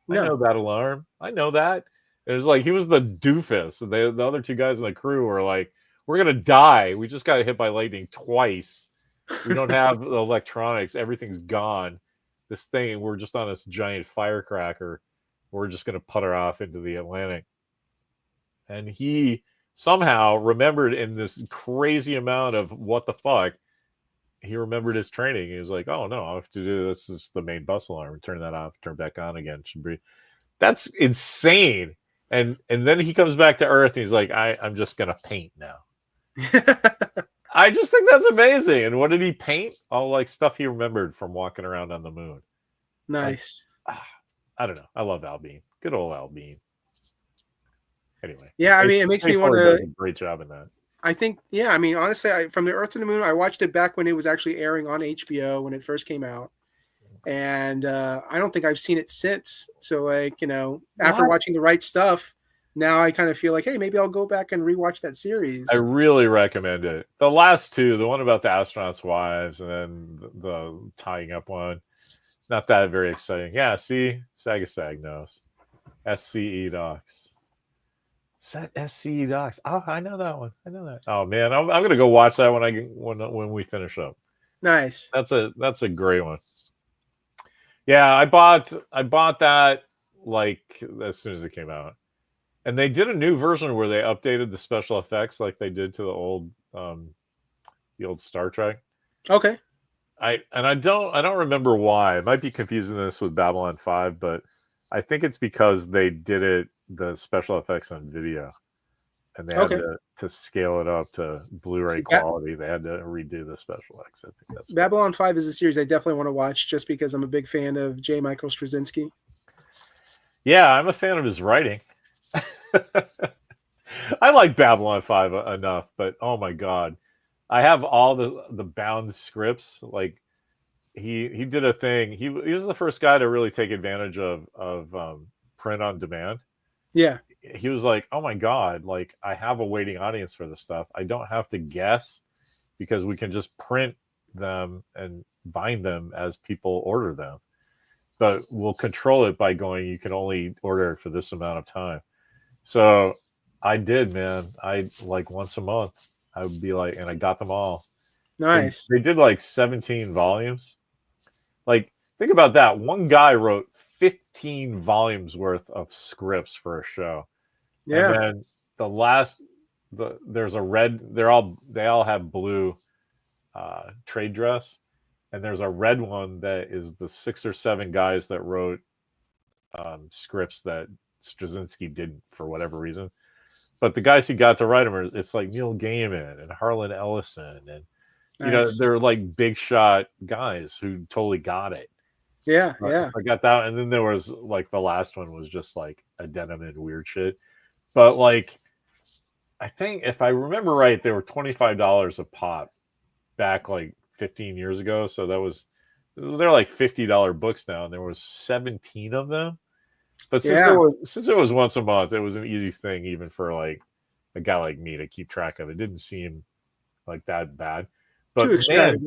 I know No. that alarm. I know that. It was like he was the doofus. And the other two guys in the crew were like, we're going to die. We just got hit by lightning twice. We don't have the electronics. Everything's gone. This thing, we're just on this giant firecracker. We're just going to putter off into the Atlantic. And he somehow remembered, in this crazy amount of what the fuck, he remembered his training. He was like, oh no, I have to do this. This is the main bus alarm. Turn that off, turn back on again. Should be. That's insane. And then he comes back to Earth and he's like, I'm just gonna paint now. I just think that's amazing. And what did he paint? All like stuff he remembered from walking around on the moon. Nice. I don't know. I love Al Bean. Good old Al Bean. Anyway. Yeah, I mean, it makes me want does to. a great job in that. I think, yeah, I mean, honestly, from the Earth to the Moon, I watched it back when it was actually airing on HBO when it first came out. And I don't think I've seen it since. So, like, after watching The Right Stuff, now I kind of feel like, hey, maybe I'll go back and rewatch that series. I really recommend it. The last two, the one about the astronauts' wives and then the tying up one, not that very exciting. Yeah, see? Sagasag knows. SCE Docs. SCE Docs. Oh, I know that one. I know that. Oh man, I'm gonna go watch that when we finish up. Nice. That's a great one. Yeah, I bought that like as soon as it came out, and they did a new version where they updated the special effects like they did to the old Star Trek. Okay. I don't remember why. I might be confusing this with Babylon 5, but I think it's because they did the special effects on video, and they had to scale it up to Blu-ray quality. They had to redo the special effects. I think that's Babylon 5 is a series I definitely want to watch just because I'm a big fan of J. Michael Straczynski. Yeah, I'm a fan of his writing. I like Babylon 5 enough, but oh my god, I have all the bound scripts. Like he did a thing. He was the first guy to really take advantage of print on demand. Yeah. He was like, oh my god, like I have a waiting audience for this stuff. I don't have to guess because we can just print them and bind them as people order them. But we'll control it by going, you can only order it for this amount of time. So I did, man. I like once a month I would be like, and I got them all. Nice. They did like 17 volumes. Like, think about that. One guy wrote 15 volumes worth of scripts for a show. Yeah. And then there's a red, they all have blue trade dress. and there's a red one that is the 6 or 7 guys that wrote scripts that Straczynski didn't for whatever reason. But the guys he got to write them, it's like Neil Gaiman and Harlan Ellison, and Nice. they're like big shot guys who totally got it. Yeah, yeah. I got that, and then there was like the last one was just like addendum and weird shit. But like, I think if I remember right, they were $25 a pop back like 15 years ago. So they're like $50 books now, and there was 17 of them. But since it was once a month, it was an easy thing even for like a guy like me to keep track of. It didn't seem like that bad. But man,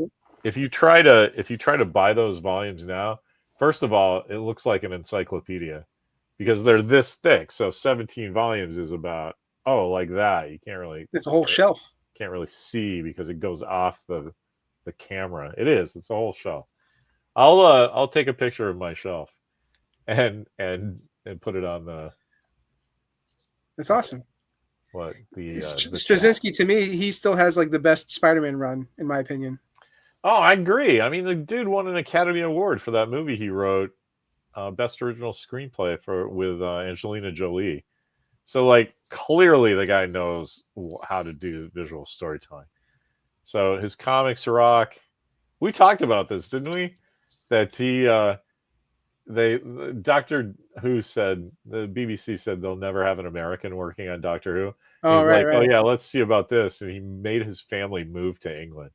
if you try to buy those volumes now, first of all, it looks like an encyclopedia because they're this thick. So 17 volumes is about like that. You can't really. It's a whole shelf. Can't really see because it goes off the camera. It's a whole shelf. I'll take a picture of my shelf and put it on the. That's awesome. What the Straczynski, to me, he still has like the best Spider-Man run in my opinion. Oh, I agree. I mean, the dude won an Academy Award for that movie he wrote, best original screenplay with Angelina Jolie. So like clearly the guy knows how to do visual storytelling. So his comics rock. We talked about this, didn't we? That Doctor Who said, the BBC said they'll never have an American working on Doctor Who. Oh, He's right, like, right. oh yeah, let's see about this, and he made his family move to England.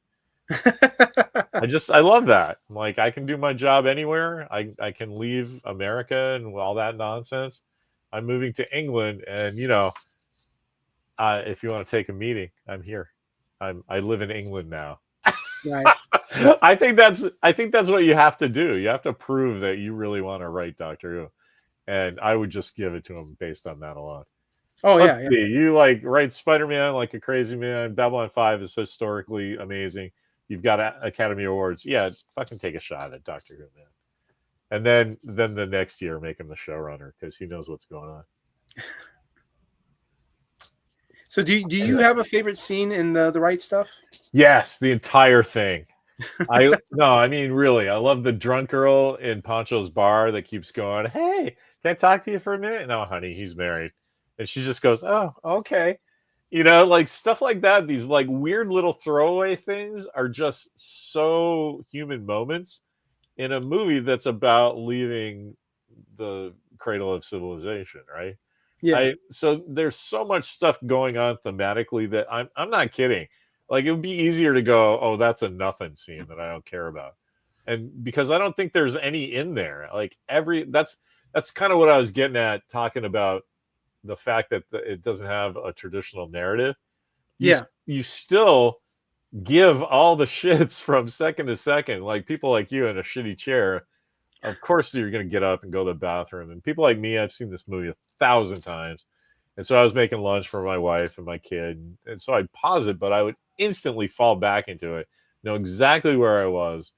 I love that. I'm like, I can do my job anywhere. I can leave America and all that nonsense. I'm moving to England, and if you want to take a meeting, I'm here. I live in England now. Nice. I think that's what you have to do. You have to prove that you really want to write Doctor Who, and I would just give it to him based on that alone. Oh, yeah. You like write Spider-Man like a crazy man. Babylon 5 is historically amazing. You've got Academy Awards. Yeah, fucking take a shot at Doctor Who, man. And then the next year make him the showrunner because he knows what's going on. So do you have a favorite scene in the Right Stuff? Yes, the entire thing. I mean really, I love the drunk girl in Pancho's bar that keeps going, "Hey, can I talk to you for a minute?" No, honey, he's married. And she just goes, "Oh, okay." Like stuff like that, these like weird little throwaway things are just so human moments in a movie that's about leaving the cradle of civilization, right? Yeah. So there's so much stuff going on thematically that I'm not kidding. Like it would be easier to go, "Oh, that's a nothing scene that I don't care about." And because I don't think there's any in there. Like that's kind of what I was getting at talking about the fact that it doesn't have a traditional narrative. You still give all the shits from second to second. Like people like you in a shitty chair, of course you're going to get up and go to the bathroom. And people like me, I've seen this movie 1,000 times. And so I was making lunch for my wife and my kid. And so I'd pause it, but I would instantly fall back into it, know exactly where I was.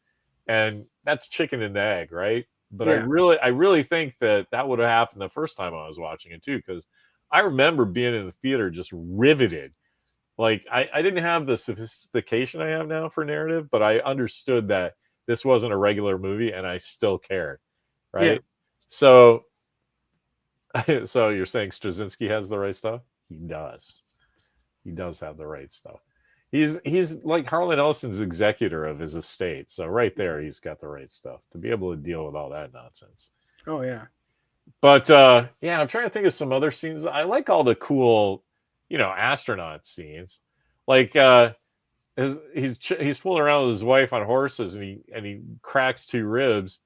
And that's chicken and egg, right? But I really think that would have happened the first time I was watching it too, because I remember being in the theater just riveted. Like I didn't have the sophistication I have now for narrative, but I understood that this wasn't a regular movie, and I still cared, right? Yeah. So you're saying Straczynski has the right stuff? He does. He does have the right stuff. He's like Harlan Ellison's executor of his estate. So right there, he's got the right stuff to be able to deal with all that nonsense. Oh, yeah. But I'm trying to think of some other scenes. I like all the cool, astronaut scenes. Like he's fooling around with his wife on horses, and he cracks 2 ribs,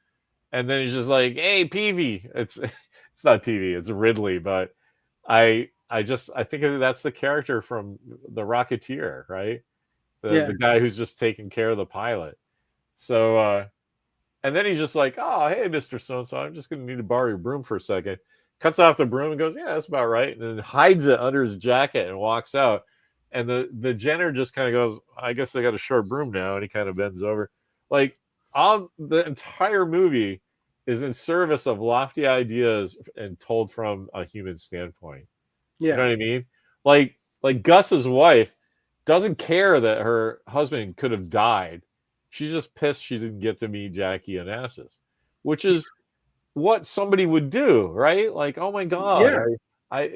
and then he's just like, "Hey, Peevy." It's not Peevy, it's Ridley, but I think that's the character from The Rocketeer, right? The guy who's just taking care of the pilot. So and then he's just like, "Oh, hey, Mr. So-and-so, I'm just going to need to borrow your broom for a second." Cuts off the broom and goes, "Yeah, that's about right." And then hides it under his jacket and walks out. And the Jenner just kind of goes, "I guess I got a short broom now." And he kind of bends over. Like, the entire movie is in service of lofty ideas and told from a human standpoint. Yeah. You know what I mean? Like Gus's wife doesn't care that her husband could have died She's just pissed she didn't get to meet Jackie Onassis, which is what somebody would do, right? Like, oh my god, Yeah,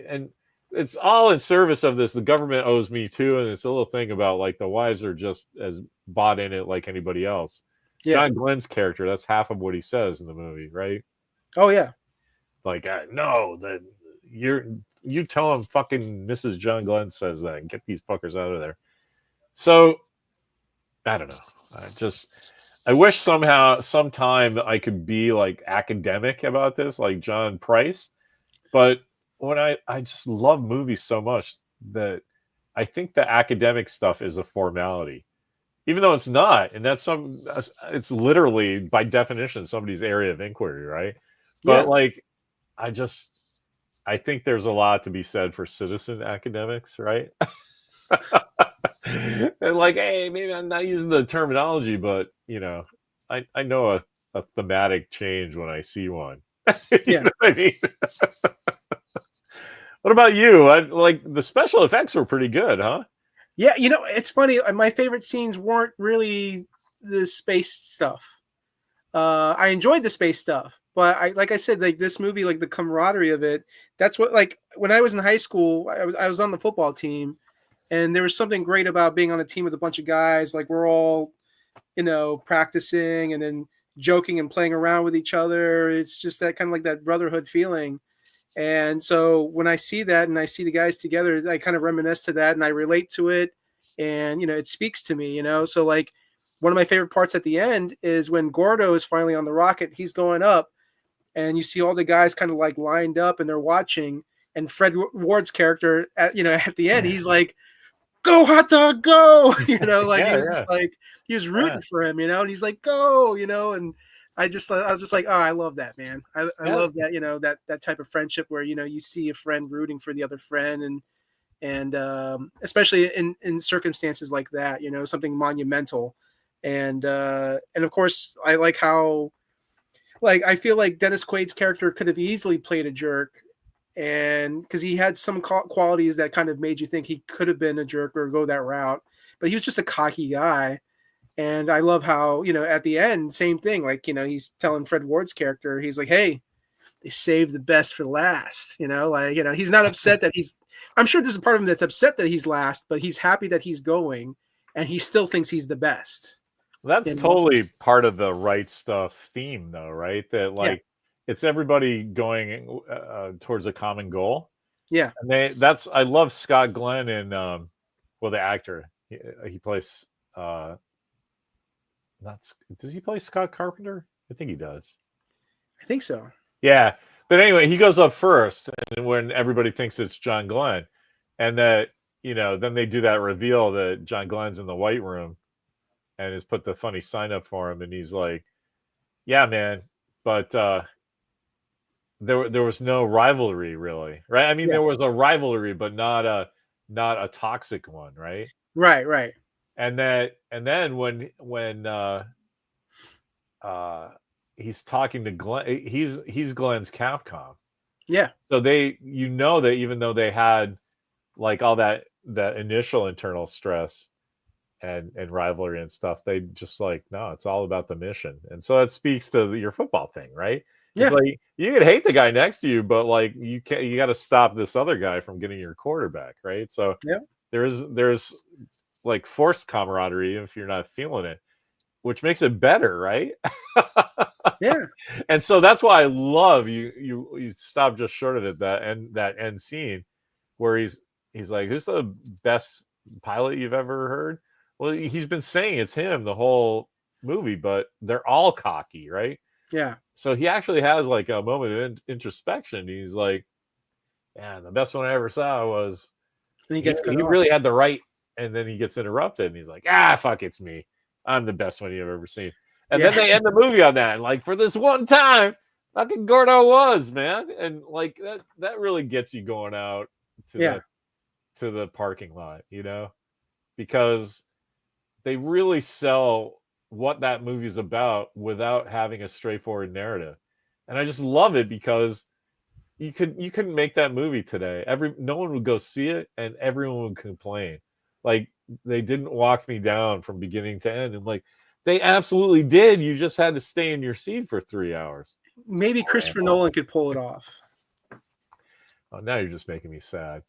and it's all in service of this. The government owes me too, and it's a little thing about like the wives are just as bought in it like anybody else. yeah. John Glenn's character, that's half of what he says in the movie, right? Oh yeah, Like, no, that you tell him fucking Mrs. John Glenn says that and get these fuckers out of there. So I don't know. I wish sometime I could be like academic about this, like John Price. But when I just love movies so much that I think the academic stuff is a formality, even though it's not, and it's literally by definition somebody's area of inquiry, right? But yeah, like, I think there's a lot to be said for citizen academics, right? And like, hey, maybe I'm not using the terminology, but I know a thematic change when I see one. You yeah. know what I mean? What about you? Like the special effects were pretty good, huh? Yeah, it's funny. My favorite scenes weren't really the space stuff. I enjoyed the space stuff, but like I said, like this movie, like the camaraderie of it. That's what, like, when I was in high school, I was on the football team, and there was something great about being on a team with a bunch of guys. Like, we're all, practicing and then joking and playing around with each other. It's just that kind of like that brotherhood feeling. And so when I see that and I see the guys together, I kind of reminisce to that and I relate to it. And, it speaks to me. So, like, one of my favorite parts at the end is when Gordo is finally on the rocket, he's going up, and you see all the guys kind of like lined up and they're watching. And Fred Ward's character at the end, he's like, "Go hot dog, go!" Like, he Yeah, was yeah, just like, he was yeah, rooting for him, and he's like, "Go!" And I was just like, "Oh, I love that, man. I yeah. love that, that type of friendship where, you see a friend rooting for the other friend, and especially in circumstances like that, something monumental. And of course, I like how, like, I feel like Dennis Quaid's character could have easily played a jerk, and because he had some qualities that kind of made you think he could have been a jerk or go that route, but he was just a cocky guy. And I love how, at the end, same thing, like, he's telling Fred Ward's character, he's like, "Hey, they saved the best for last." Like, he's not upset that I'm sure there's a part of him that's upset that he's last, but he's happy that he's going, and he still thinks he's the best. That's you know totally part of the right stuff theme, though, right? That yeah, like it's everybody going towards a common goal, yeah. and I love Scott Glenn and well, the actor he plays not does he play Scott Carpenter? I think he does. I think so. Yeah, but anyway, he goes up first, and when everybody thinks it's John Glenn, and that then they do that reveal that John Glenn's in the white room and has put the funny sign up for him, and he's like, "Yeah, man, but there was no rivalry really, right? I mean, Yeah, there was a rivalry, but not a toxic one, right?" right, right. And then when uh, he's talking to Glenn, he's Glenn's Capcom, Yeah, so that even though they had like all that initial internal stress and rivalry and stuff, they just like, no, it's all about the mission. And so that speaks to your football thing, right? It's yeah, like you can hate the guy next to you, but like you got to stop this other guy from getting your quarterback, right? So yeah, there's like forced camaraderie if you're not feeling it, which makes it better, right? yeah, And so that's why I love you stop just short of it, that end scene where he's like, "Who's the best pilot you've ever heard?" Well, he's been saying it's him the whole movie, but they're all cocky, right? yeah. So he actually has like a moment of introspection. He's like, "Yeah, the best one I ever saw was And he he, gets cut he off. really had the right." And then he gets interrupted, and he's like, "Ah, fuck, it's me. I'm the best one you've ever seen." And then Yeah, they end the movie on that, and like for this one time, fucking Gordo was, man, and like that really gets you going out to yeah, the parking lot, because they really sell what that movie's about without having a straightforward narrative. And I just love it because you couldn't make that movie today. No one would go see it and everyone would complain. Like, they didn't walk me down from beginning to end. And like They absolutely did. You just had to stay in your seat for 3 hours. Maybe Christopher Nolan could pull it off. Oh, now you're just making me sad.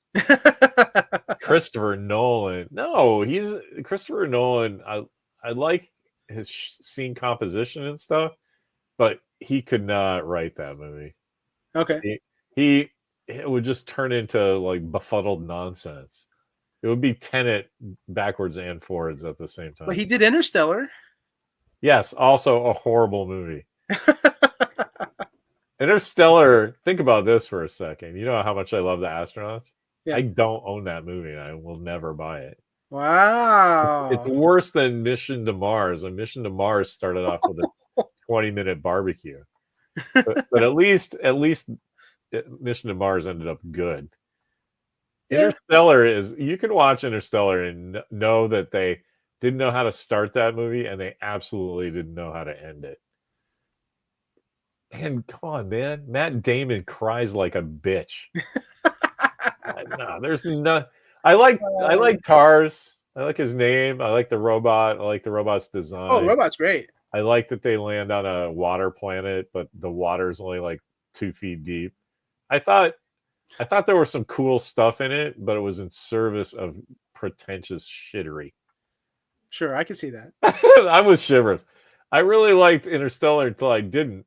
Christopher Nolan. No, he's Christopher Nolan. I like his scene composition and stuff, but he could not write that movie. Okay. He it would just turn into like befuddled nonsense. It would be Tenet backwards and forwards at the same time. But he did Interstellar. Yes, also a horrible movie. Interstellar, think about this for a second. You know how much I love the astronauts? Yeah. I don't own that movie, and I will never buy it. Wow. It's worse than Mission to Mars. And Mission to Mars started off with a 20-minute barbecue. But at least Mission to Mars ended up good. Yeah. Interstellar is, you can watch Interstellar and know that they didn't know how to start that movie, and they absolutely didn't know how to end it. And come on, man. Matt Damon cries like a bitch. No, there's no. I like Tars. I like his name. I like the robot. I like the robot's design. Oh, robot's great. I like that they land on a water planet, but the water's only like 2 feet deep. I thought there was some cool stuff in it, but it was in service of pretentious shittery. Sure, I can see that. I was shivers. I really liked Interstellar until I didn't.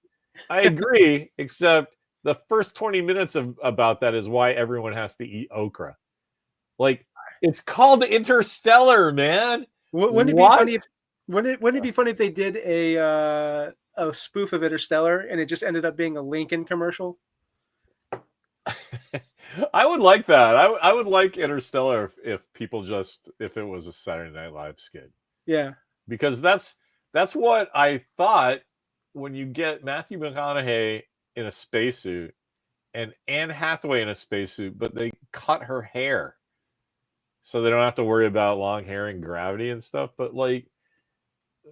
I agree, except the first 20 minutes about that is why everyone has to eat okra. Like, it's called Interstellar, man. Wouldn't it be funny if wouldn't it be funny if they did a spoof of Interstellar and it just ended up being a Lincoln commercial? I would like that. I would like Interstellar if it was a Saturday Night Live skit. Yeah. Because that's what I thought when you get Matthew McConaughey in a spacesuit and Anne Hathaway in a spacesuit, but they cut her hair so they don't have to worry about long hair and gravity and stuff. But like,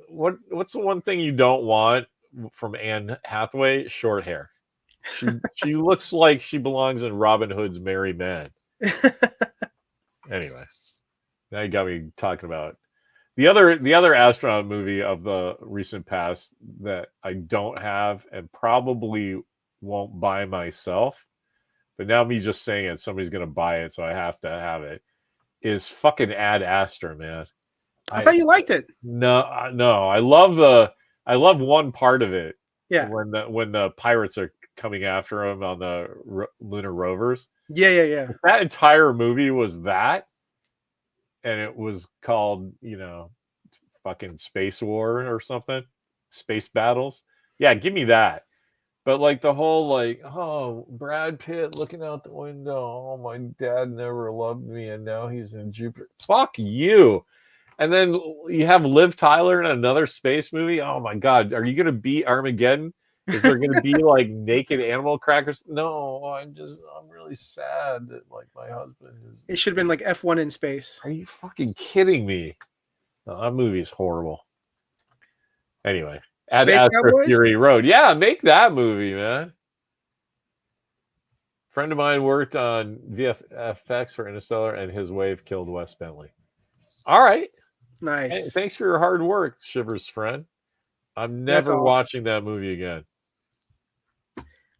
what's the one thing you don't want from Anne Hathaway? Short hair. She looks like she belongs in Robin Hood's Merry Men. Anyway, now you got me talking about the other astronaut movie of the recent past that I don't have and probably won't buy myself. But now me just saying it, somebody's gonna buy it, so I have to have it. Is fucking Ad Astra, man. I thought you liked it. No. I love one part of it. Yeah. When the pirates are coming after him on the lunar rovers. Yeah. That entire movie was that, and it was called, fucking Space War or something, Space Battles. Yeah, give me that. But like the whole oh, Brad Pitt looking out the window. Oh, my dad never loved me, and now he's in Jupiter. Fuck you. And then you have Liv Tyler in another space movie. Oh my God, are you gonna beat Armageddon? Is there going to be like naked animal crackers? No, I'm really sad that like my husband is. It should have been like F1 in space. Are you fucking kidding me? No, that movie is horrible. Anyway, Ad Astra Fury Road. Yeah, make that movie, man. Friend of mine worked on VFX for Interstellar, and his wave killed Wes Bentley. All right. Nice. Hey, thanks for your hard work, Shivers friend. I'm never watching that movie again.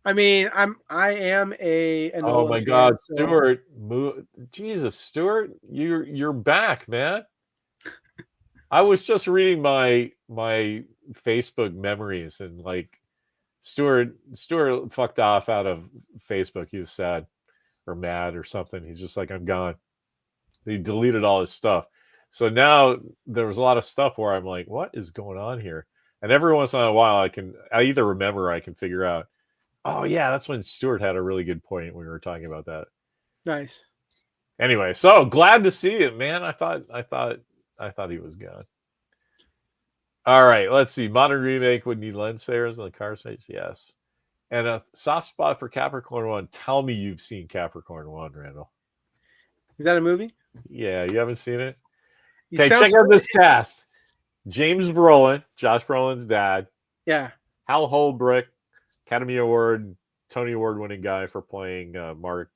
I mean, I am an oh my God, fan, Stuart! So. Jesus, Stuart, you're back, man. I was just reading my Facebook memories, and like Stuart fucked off out of Facebook. He was sad or mad or something. He's just like, I'm gone. He deleted all his stuff. So now there was a lot of stuff where I'm like, what is going on here? And every once in a while, I either remember or I can figure out. Oh yeah, that's when Stuart had a really good point when we were talking about that. Nice. Anyway, so glad to see it, man. I thought he was gone. All right, let's see. Modern remake would need lens flares in the car space, yes. And a soft spot for Capricorn 1. Tell me you've seen Capricorn 1, Randall. Is that a movie? Yeah, you haven't seen it? Okay, check out this cast. James Brolin, Josh Brolin's dad. Yeah. Hal Holbrook, Academy Award, Tony Award winning guy for playing Mark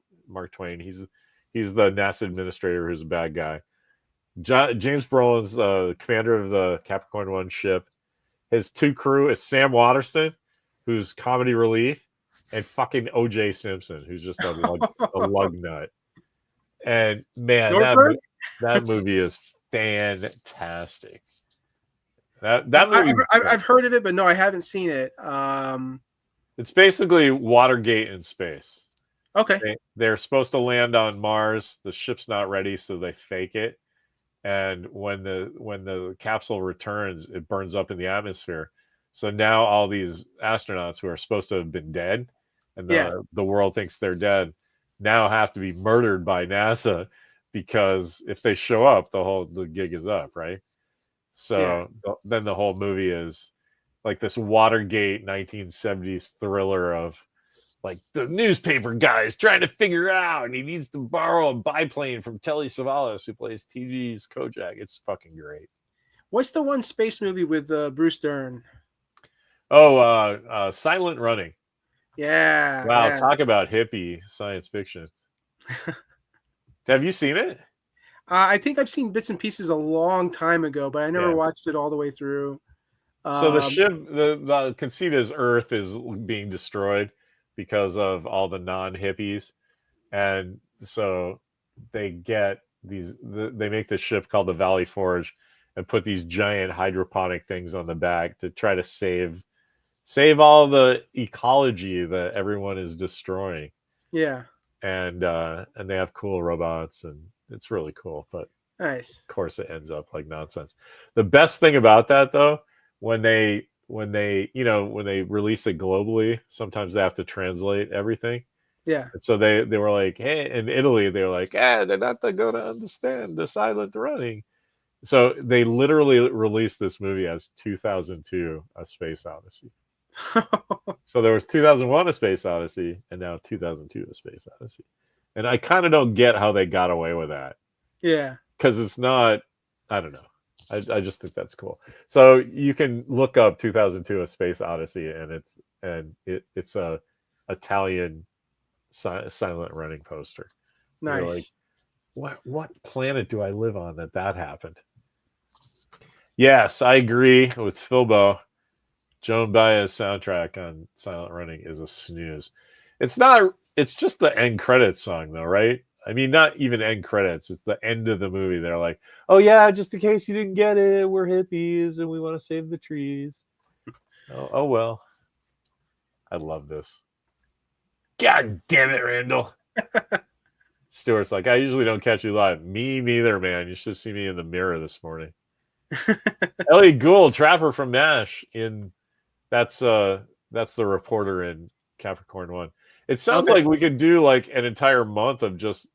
Twain. He's the NASA administrator who's a bad guy. James Brolin's commander of the Capricorn 1 ship. His 2 crew is Sam Waterston, who's comedy relief, and fucking O.J. Simpson, who's just a lug nut. And man, Nordberg? that movie is fantastic. That I've heard of it, but no, I haven't seen it. It's basically Watergate in space. Okay. They're supposed to land on Mars. The ship's not ready, so they fake it. And when the capsule returns, it burns up in the atmosphere. So now all these astronauts who are supposed to have been dead, and the world thinks they're dead, now have to be murdered by NASA, because if they show up, the gig is up, right? So then the whole movie is like this Watergate 1970s thriller of like the newspaper guy is trying to figure out, and he needs to borrow a biplane from Telly Savalas, who plays TG's Kojak. It's fucking great. What's the one space movie with Bruce Dern? Oh, Silent Running. Yeah. Wow, yeah. Talk about hippie science fiction. Have you seen it? I think I've seen bits and pieces a long time ago, but I never watched it all the way through. So the ship, the conceit is Earth is being destroyed because of all the non-hippies, and so they get they make this ship called the Valley Forge and put these giant hydroponic things on the back to try to save all the ecology that everyone is destroying. Yeah. And they have cool robots, and it's really cool, but nice. Of course it ends up like nonsense. The best thing about that, though, when they release it globally, sometimes they have to translate everything. Yeah. And so they were like, hey, in Italy, they were like, they're not going to understand the Silent Running. So they literally released this movie as 2002: A Space Odyssey. So there was 2001: A Space Odyssey, and now 2002: A Space Odyssey. And I kind of don't get how they got away with that. Yeah. Because it's not, I don't know. I just think that's cool. So you can look up 2002: A Space Odyssey, and it's a Italian Silent Running poster. Nice. You're like, what planet do I live on that happened? Yes, I agree with Philbo. Joan Baez's soundtrack on Silent Running is a snooze. It's just the end credits song, though, right? I mean, not even end credits. It's the end of the movie. They're like, oh, yeah, just in case you didn't get it, we're hippies and we want to save the trees. Oh well. I love this. God damn it, Randall. Stuart's like, I usually don't catch you live. Me neither, man. You should see me in the mirror this morning. Ellie Gould, Trapper from MASH, that's the reporter in Capricorn 1. It sounds like we could do like an entire month of just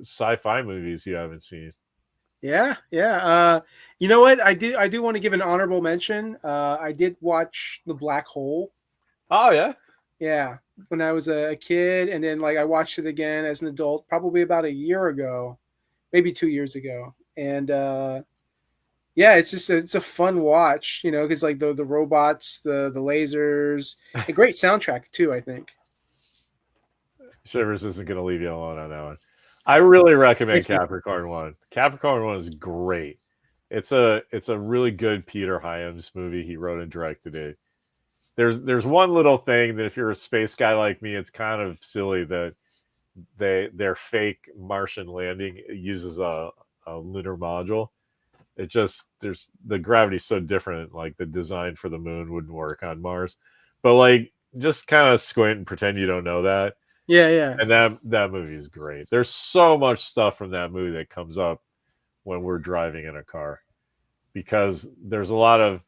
sci-fi movies you haven't seen. Yeah. You know what? I do want to give an honorable mention. I did watch The Black Hole. Oh yeah. Yeah. When I was a kid, and then like I watched it again as an adult, probably about a year ago, maybe 2 years ago. And yeah, it's a fun watch, because like the robots, the lasers, a great soundtrack too, I think. Shivers isn't going to leave you alone on that one. I really recommend Capricorn 1. Capricorn 1 is great. It's a really good Peter Hyams movie. He wrote and directed it. There's one little thing that if you're a space guy like me, it's kind of silly that their fake Martian landing uses a lunar module. It just the gravity's so different. Like the design for the moon wouldn't work on Mars, but like just kind of squint and pretend you don't know that. Yeah. And that movie is great. There's so much stuff from that movie that comes up when we're driving in a car, because there's a lot of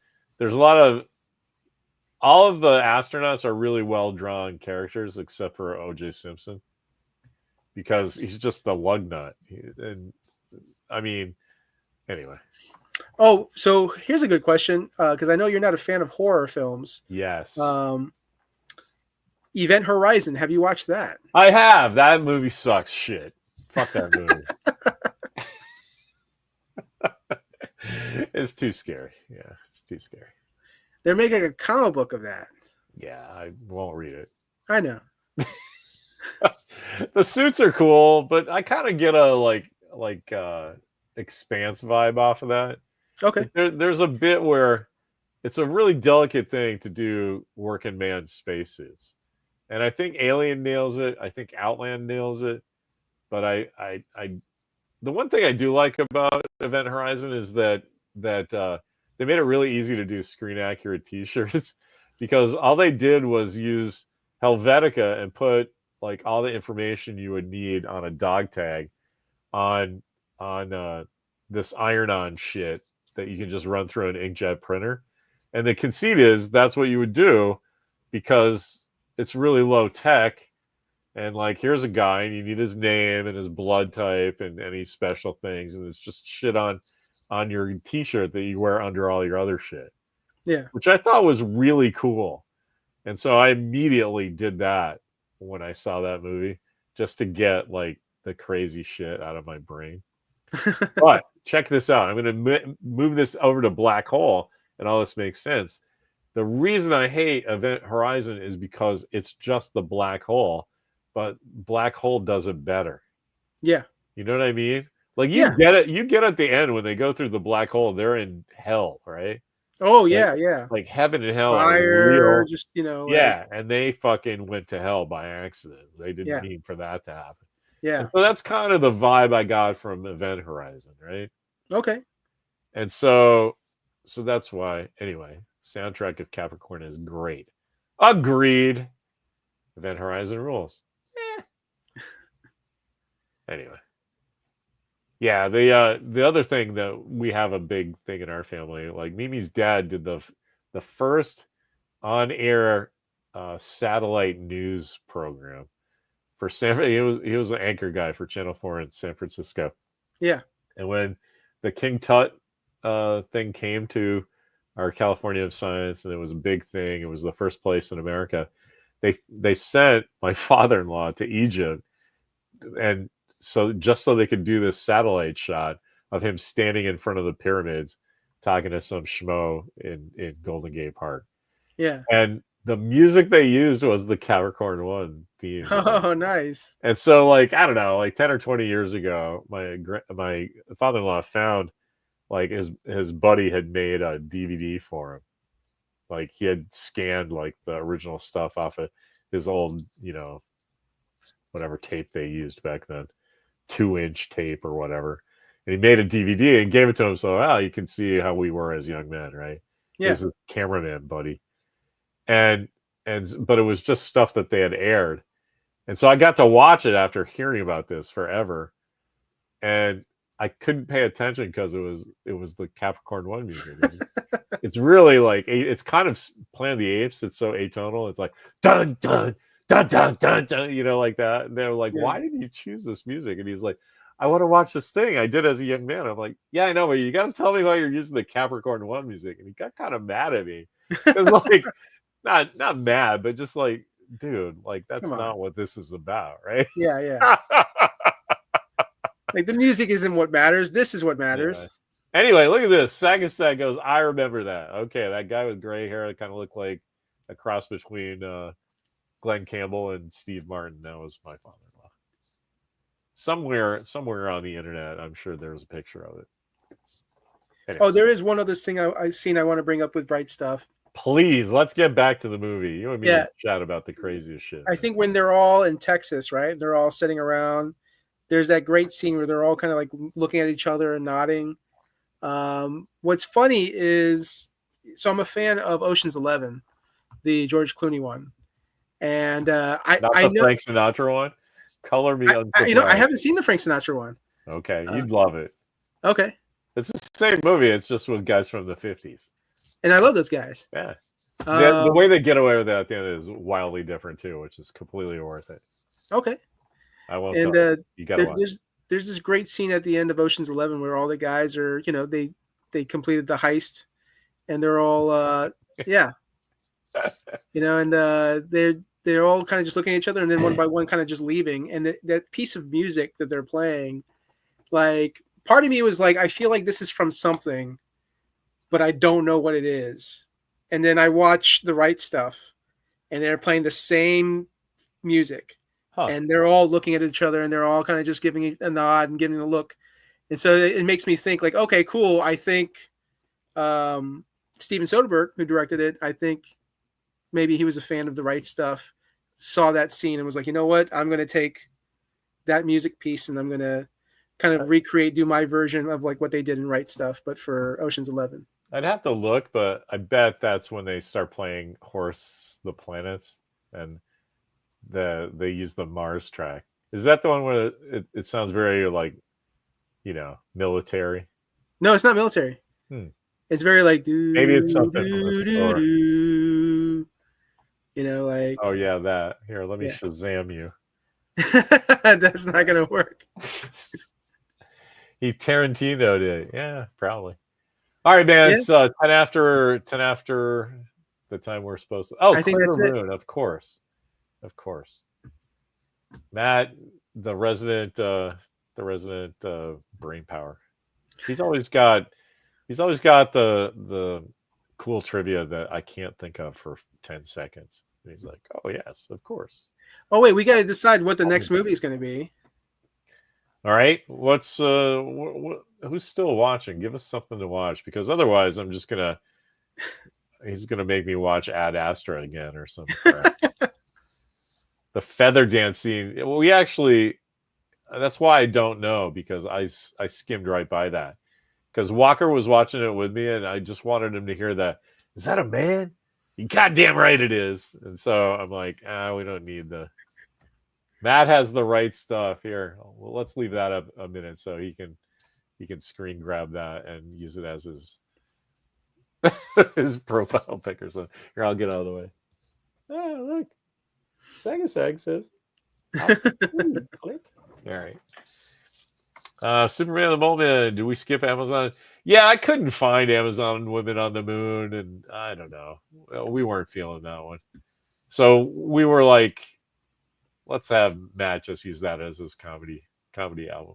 all of the astronauts are really well drawn characters except for O.J. Simpson, because he's just the lug nut. And I mean, anyway. Oh, so here's a good question, because I know you're not a fan of horror films. Yes. Event Horizon. Have you watched that? I have. That movie sucks shit. Fuck that movie. It's too scary. Yeah, it's too scary. They're making a comic book of that. Yeah, I won't read it. I know. The suits are cool, but I kind of get a like Expanse vibe off of that. Okay. There's a bit where it's a really delicate thing to do working man spacesuits. And I think Alien nails it. I think Outland nails it. But the one thing I do like about Event Horizon is that they made it really easy to do screen accurate T-shirts because all they did was use Helvetica and put like all the information you would need on a dog tag on this iron-on shit that you can just run through an inkjet printer. And the conceit is that's what you would do because it's really low tech. And like, here's a guy, and you need his name and his blood type and any special things, and it's just shit on your T-shirt that you wear under all your other shit. Yeah. Which I thought was really cool, and so I immediately did that when I saw that movie, just to get like the crazy shit out of my brain. But check this out. I'm going to move this over to Black Hole, and all this makes sense. The reason I hate Event Horizon is because it's just the black hole, but Black Hole does it better. Yeah. You know what I mean? Like get it. You get at the end when they go through the black hole, they're in hell, right? Oh yeah, yeah. Like heaven and hell Fire, are real. just like, yeah, and they fucking went to hell by accident. They didn't Yeah. mean for that to happen. Yeah. And so that's kind of the vibe I got from Event Horizon, right? Okay. And so that's why. Anyway, soundtrack of Capricorn is great. Agreed. Event Horizon rules. Anyway. Yeah, the other thing that we have a big thing in our family, like Mimi's dad did the first on-air satellite news program for he was an anchor guy for Channel 4 in San Francisco. Yeah. And when the King Tut thing came to our California of Science, and it was a big thing, it was the first place in America. They sent my father-in-law to Egypt, and so just so they could do this satellite shot of him standing in front of the pyramids talking to some schmo in Golden Gate Park. Yeah. And the music they used was the Capricorn 1 theme. Oh, nice. And so, like, I don't know, like 10 or 20 years ago, my father-in-law found, like, his buddy had made a DVD for him. Like, he had scanned, like, the original stuff off of his old, whatever tape they used back then, 2-inch tape or whatever. And he made a DVD and gave it to him. So, you can see how we were as young men, right? Yeah. He was a cameraman buddy. But it was just stuff that they had aired. And so I got to watch it after hearing about this forever. And I couldn't pay attention because it was the Capricorn 1 music. It's really like, it's kind of Planet of the Apes. It's so atonal. It's like, dun, dun, dun, dun, dun, dun, like that. And they're like, why did you choose this music? And he's like, I want to watch this thing I did as a young man. I'm like, yeah, I know, but you got to tell me why you're using the Capricorn 1 music. And he got kind of mad at me. Because like, not mad, but just like, dude, like, that's not what this is about, right? Yeah, yeah. Like, the music isn't what matters. This is what matters. Yeah. Anyway, look at this. Sagasag goes, I remember that. Okay, that guy with gray hair that kind of looked like a cross between Glenn Campbell and Steve Martin. That was my father-in-law. Somewhere on the internet, I'm sure there's a picture of it. Anyway. Oh, there is one other thing I've seen I want to bring up with Bright Stuff. Please, let's get back to the movie. You and me chat about the craziest shit. I think when they're all in Texas, right? They're all sitting around. There's that great scene where they're all kind of like looking at each other and nodding. What's funny is, so I'm a fan of Ocean's 11, the George Clooney one, and I know Frank Sinatra one. Color me unsurprised. I haven't seen the Frank Sinatra one. Okay, you'd love it. Okay, it's the same movie. It's just with guys from the 50s. And I love those guys. Yeah. The way they get away with that at the end is wildly different too, which is completely worth it. Okay. I won't. And you gotta watch. There's this great scene at the end of Ocean's 11 where all the guys are, they completed the heist, and they're all, yeah, and they're all kind of just looking at each other, and then one by one kind of just leaving. And that piece of music that they're playing, like, part of me was like, I feel like this is from something, but I don't know what it is. And then I watch The Right Stuff, and they're playing the same music, and they're all looking at each other, and they're all kind of just giving a nod and giving a look. And so it makes me think like, okay, cool. I think Steven Soderbergh, who directed it, I think maybe he was a fan of the right stuff, saw that scene and was like, you know what, I'm going to take that music piece and I'm going to kind of do my version of like what they did in Right Stuff, but for Ocean's 11. I'd have to look, but I bet that's when they start playing Horse the Planets and they use the Mars track. Is that the one where it sounds very like, military? No, it's not military. It's very like maybe it's something from the store. Like, oh yeah, that. Here, let me Shazam you. That's not gonna work. He Tarantino'd it. Yeah, probably. All right, man. It's 10 after the time we're supposed to. Oh, Clear the Moon, of course. Matt, the resident brain power. He's always got the cool trivia that I can't think of for 10 seconds. And he's like, "Oh yes, of course." Oh wait, we got to decide what the next movie is going to be. All right, what's who's still watching? Give us something to watch, because otherwise I'm just gonna he's gonna make me watch Ad Astra again or something. The feather dance scene. We actually, that's why I don't know, because I skimmed right by that, because Walker was watching it with me and I just wanted him to hear that. Is that a man? You goddamn right it is. And so I'm like, we don't need the. Matt has the right stuff here. Well, let's leave that up a minute so he can screen grab that and use it as his his profile pic or something. Here, I'll get out of the way. Oh, look. Sag says. All right. Superman of the Moment. Do we skip Amazon? Yeah, I couldn't find Amazon Women on the Moon, and I don't know. We weren't feeling that one. So we were like, let's have Matt just use that as his comedy album.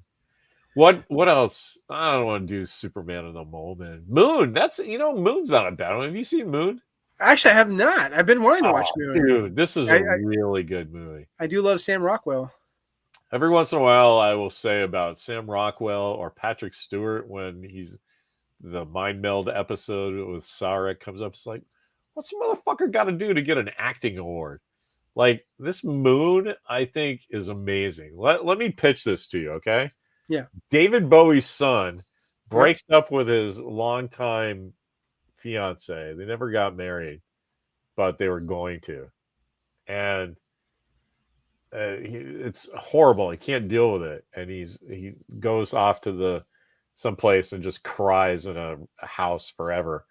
What else? I don't want to do Superman of the Moment. Moon. That's Moon's not a bad one. Have you seen Moon? Actually, I have not. I've been wanting to watch Moon. Dude, this is a really good movie. I do love Sam Rockwell. Every once in a while, I will say about Sam Rockwell or Patrick Stewart when he's the Mind Meld episode with Sarek comes up. It's like, what's the motherfucker got to do to get an acting award? Like, this Moon, I think, is amazing. Let me pitch this to you, okay? Yeah. David Bowie's son breaks up with his longtime fiance. They never got married, but they were going to. And it's horrible. He can't deal with it. And he goes off to someplace and just cries in a house forever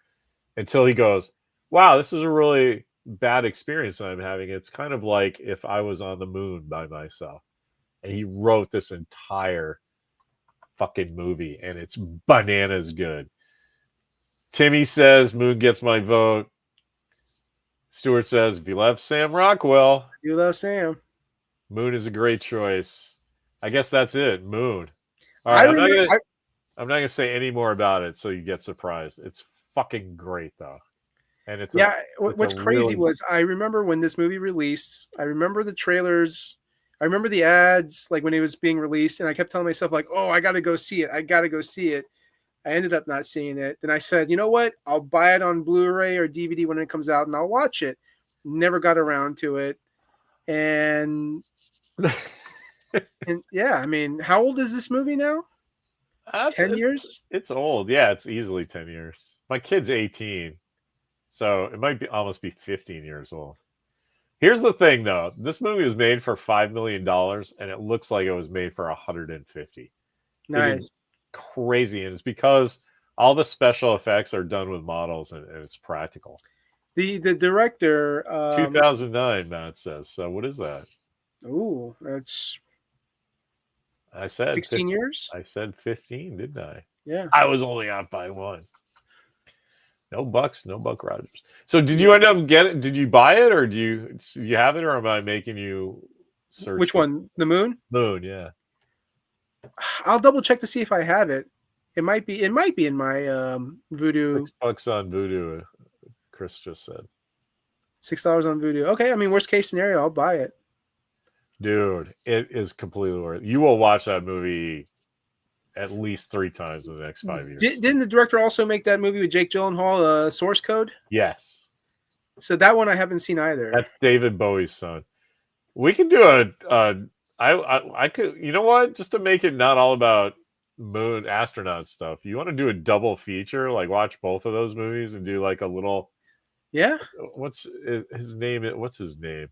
until he goes, wow, this is a really bad experience I'm having. It's kind of like if I was on the moon by myself. And he wrote this entire fucking movie, and it's bananas good. Timmy says Moon gets my vote. Stuart says, if you love Sam Rockwell, you love Sam. Moon is a great choice. I guess that's it. Moon. All right, I'm not gonna say any more about it, so you get surprised. It's fucking great though, and it's what's crazy was I remember when this movie released. I remember the trailers. I remember the ads, like when it was being released, and I kept telling myself, like, "Oh, I got to go see it. I got to go see it." I ended up not seeing it. Then I said, "You know what? I'll buy it on Blu-ray or DVD when it comes out, and I'll watch it." Never got around to it, and yeah, I mean, how old is this movie now? 10 years? It's old. Yeah, it's easily 10 years. My kid's 18, so it might almost be 15 years old. Here's the thing, though. This movie was made for $5 million, and it looks like it was made for 150. Nice. Crazy, and it's because all the special effects are done with models, and it's practical. The director... 2009, Matt says. So what is that? Ooh, that's... I said 16 years? I said 15, didn't I? Yeah. I was only out by one. No Buck Rogers. So did you end up getting? Did you buy it, or do you have it, or am I making you search? Which one? The Moon? Moon, yeah. I'll double check to see if I have it. It might be in my Voodoo. $6 on Voodoo. Chris just said. $6 on Voodoo. Okay, I mean, worst case scenario, I'll buy it. Dude, it is completely worth it. You will watch that movie at least 3 times in the next 5 years. Didn't the director also make that movie with Jake Gyllenhaal, Source Code? Yes. So that one I haven't seen either. That's David Bowie's son. We could do I could, you know what? Just to make it not all about moon astronaut stuff. You want to do a double feature, like watch both of those movies and do like a little. Yeah. What's his name? What's his name?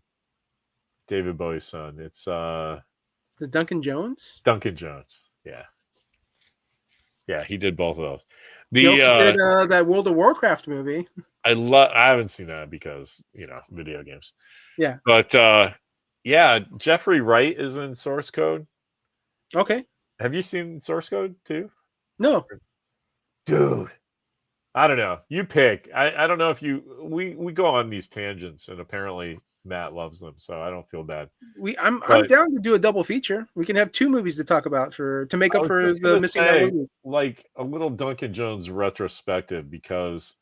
David Bowie's son. It's The Duncan Jones. Duncan Jones. Yeah. Yeah, he did both of those. He also did that World of Warcraft movie. I haven't seen that because, video games. Yeah. But yeah, Jeffrey Wright is in Source Code. Okay. Have you seen Source Code too? No. Dude. I don't know. You pick. I don't know if we go on these tangents and apparently Matt loves them, so I don't feel bad. I'm down to do a double feature. We can have 2 movies to talk about to make up for the missing out movie. Like a little Duncan Jones retrospective, because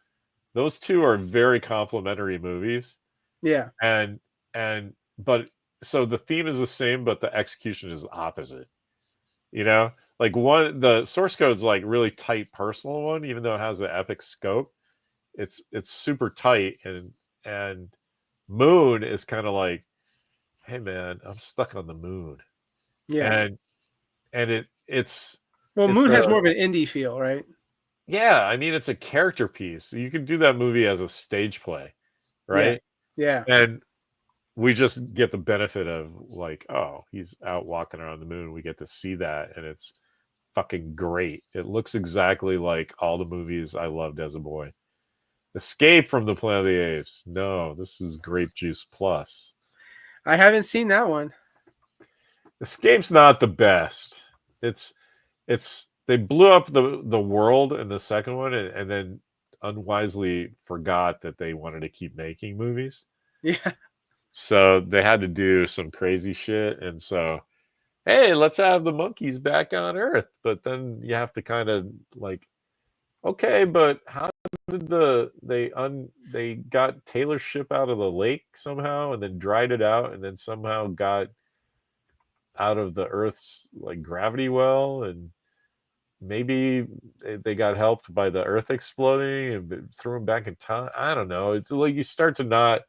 those 2 are very complimentary movies. Yeah. But so the theme is the same, but the execution is opposite. Like the Source Code's like really tight personal one, even though it has an epic scope. It's super tight, and Moon is kind of like, hey man, I'm stuck on the moon. Yeah. And it's Moon has more of an indie feel, right? Yeah, I mean, it's a character piece. You could do that movie as a stage play, right? Yeah. And we just get the benefit of like, oh, he's out walking around the moon. We get to see that, and it's fucking great. It looks exactly like all the movies I loved as a boy. Escape from the Planet of the Apes. No, this is Grape Juice Plus. I haven't seen that one. Escape's not the best. It's they blew up the world in the second one, and then unwisely forgot that they wanted to keep making movies. Yeah. So they had to do some crazy shit, and so, hey, let's have the monkeys back on Earth. But then you have to kind of like, okay, but how did they got Taylor's ship out of the lake somehow, and then dried it out, and then somehow got out of the Earth's like gravity well, and maybe they got helped by the Earth exploding and threw them back in time. I don't know. It's like you start to not.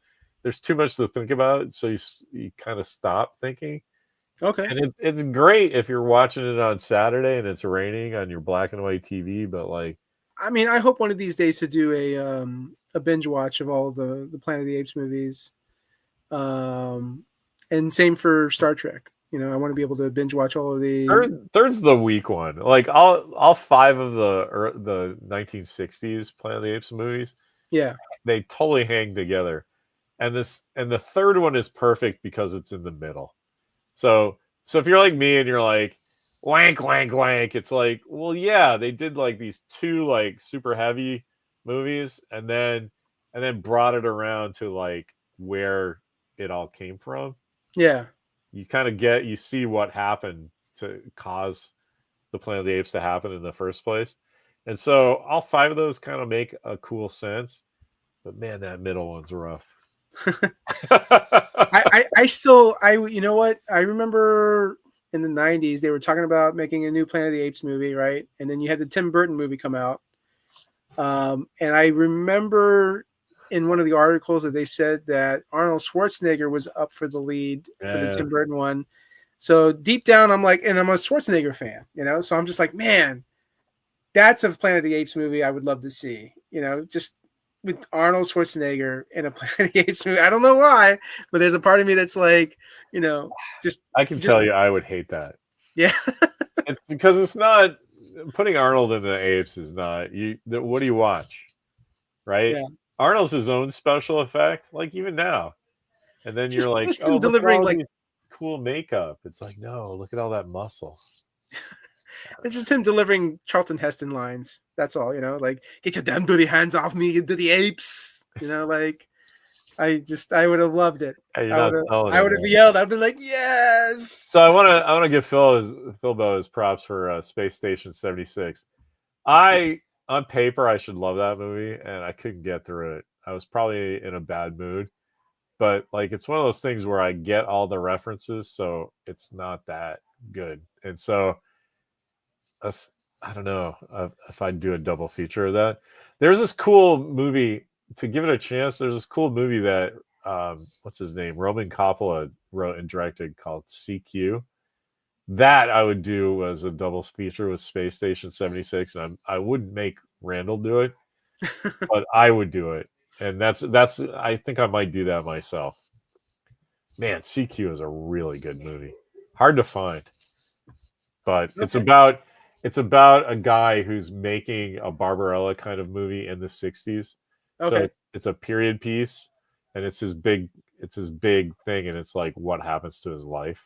There's too much to think about, so you kind of stop thinking. Okay. And it's great if you're watching it on Saturday and it's raining on your black and white TV, but like, I mean, I hope one of these days to do a binge watch of all the Planet of the Apes movies, and same for Star Trek. I want to be able to binge watch all of the. Third's the weak one. Like all 5 of the 1960s Planet of the Apes movies. Yeah, they totally hang together. And the third one is perfect because it's in the middle. So if you're like me and you're like, wank, wank, wank, it's like, well, yeah, they did like these 2 like super heavy movies and then brought it around to like where it all came from. Yeah. You kind of you see what happened to cause the Planet of the Apes to happen in the first place. And so all 5 of those kind of make a cool sense. But man, that middle one's rough. You know what? I remember in the 90s they were talking about making a new Planet of the Apes movie, right? And then you had the Tim Burton movie come out. And I remember in one of the articles that they said that Arnold Schwarzenegger was up for the lead for the Tim Burton one. So deep down, I'm like, and I'm a Schwarzenegger fan, so I'm just like, man, that's a Planet of the Apes movie I would love to see, just with Arnold Schwarzenegger in a Planet of the Apes movie. I don't know why, but there's a part of me that's like, just. I can tell you, I would hate that. Yeah, it's because it's not putting Arnold in the Apes is not you. What do you watch, right? Yeah. Arnold's his own special effect, like even now, and then you're like, oh, delivering like cool makeup. It's like, no, look at all that muscle. It's just him delivering Charlton Heston lines. That's all, like, get your damn dirty hands off me, you dirty apes. Like, I would have loved it. Hey, I would have yelled. I'd been like, yes. So I want to give Philbo his props for Space Station 76. On paper, I should love that movie, and I couldn't get through it. I was probably in a bad mood, but like, it's one of those things where I get all the references, so it's not that good. And so I don't know if I'd do a double feature of that. There's this cool movie, to give it a chance. There's this cool movie that what's his name, Roman Coppola wrote and directed, called CQ. That I would do as a double feature with Space Station 76, and I wouldn't make Randall do it, but I would do it, and that's I think I might do that myself. Man, CQ is a really good movie. Hard to find, but it's about a guy who's making a Barbarella kind of movie in the 60s. So Okay. it's a period piece, and it's his big thing, and it's like what happens to his life.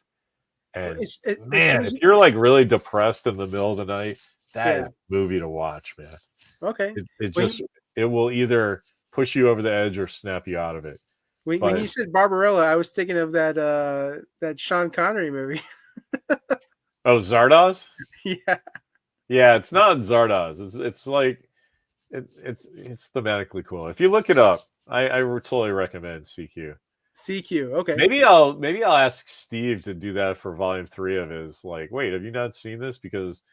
Well, And as soon man, as if you're like really depressed in the middle of the night, that is yeah. a movie to watch, man. Okay. It When just it will either push you over the edge or snap you out of it. when But you said Barbarella, I was thinking of that Sean Connery movie. oh, Zardoz? Yeah. Yeah, it's not Zardoz. It's like it's thematically cool. If you look it up, I would totally recommend CQ. CQ. Okay. Maybe I'll ask Steve to do that for volume 3 of his. Like, wait, have you not seen this? Because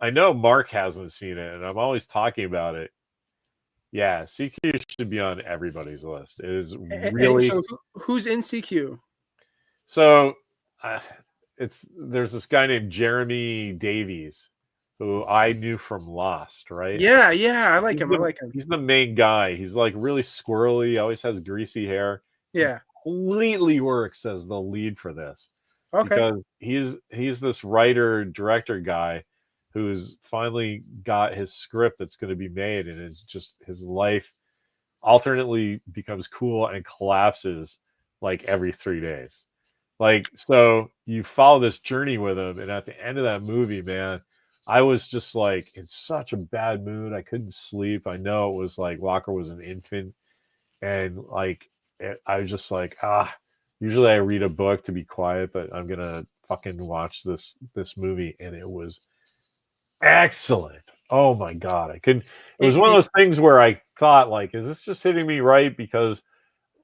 I know Mark hasn't seen it, and I'm always talking about it. Yeah, CQ should be on everybody's list. It is really So who's in CQ? so. Uh, there's this guy named Jeremy Davies, who I knew from Lost, right? Yeah, yeah, I like him. I like him. He's the main guy. He's like really squirrely. Always has greasy hair. Yeah. Completely works as the lead for this Okay. because he's this writer director guy who's finally got his script that's going to be made, and it's just his life alternately becomes cool and collapses like every 3 days. Like, so you follow this journey with him, and at the end of that movie, man, I was just like in such a bad mood. I couldn't sleep. I know it was like Walker was an infant, and like I was just like, usually I read a book to be quiet, but I'm gonna fucking watch this movie, and it was excellent. Oh my god, I couldn't. It was one of those things where I thought, like, is this just hitting me right because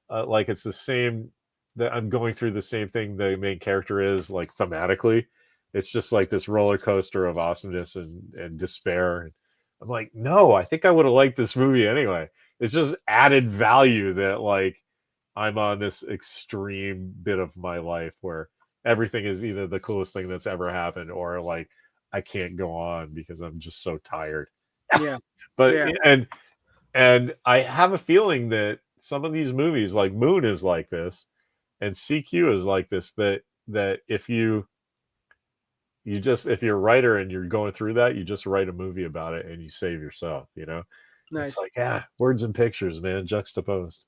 like it's the same that I'm going through the same thing the main character is, like, thematically. It's just like this roller coaster of awesomeness and despair. And I'm like, no, I think I would have liked this movie anyway. It's just added value that like I'm on this extreme bit of my life where everything is either the coolest thing that's ever happened or like I can't go on because I'm just so tired. Yeah. But Yeah. and I have a feeling that some of these movies, like Moon, is like this, and CQ is like this. That if you're a writer and you're going through that, you just write a movie about it and you save yourself. It's Nice. like, words and pictures, man, juxtaposed.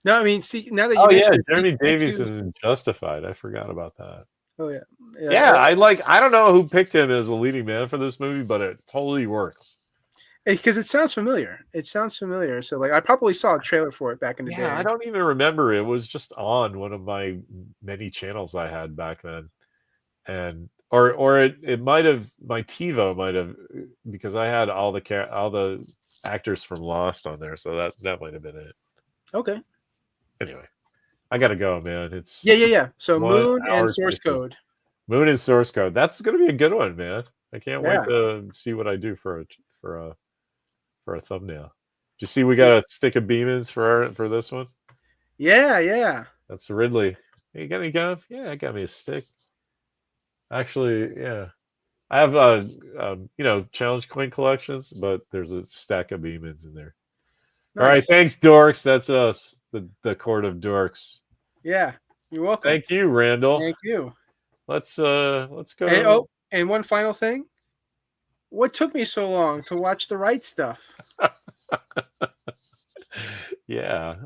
No, I mean, see, now that you Oh yeah, mentioned it, Jeremy Davies CQ. is in Justified. I forgot about that. Oh yeah. Yeah, I don't know who picked him as a leading man for this movie, but it totally works. Because it sounds familiar. It sounds familiar. So like I probably saw a trailer for it back in the day. I don't even remember. It was just on one of my many channels I had back then. And or it might have, my TiVo might have, because I had all the actors from Lost on there, so that might have been it. Okay. Anyway, I gotta go, man. It's Yeah. So 1 Moon and hour Source 50. Code. Moon and Source Code. That's gonna be a good one, man. I can't wait Yeah. to see what I do for a thumbnail. Did you see we got a stick of Beemans for this one? Yeah. That's Ridley. Hey, you got any gum? Yeah, I got me a stick. Actually, yeah. I have challenge coin collections, but there's a stack of Beemans in there. Nice. All right, thanks, dorks. That's us, the court of dorks. Yeah, you're welcome. Thank you, Randall. Thank you. Let's go. And one final thing. What took me so long to watch the right stuff? Yeah.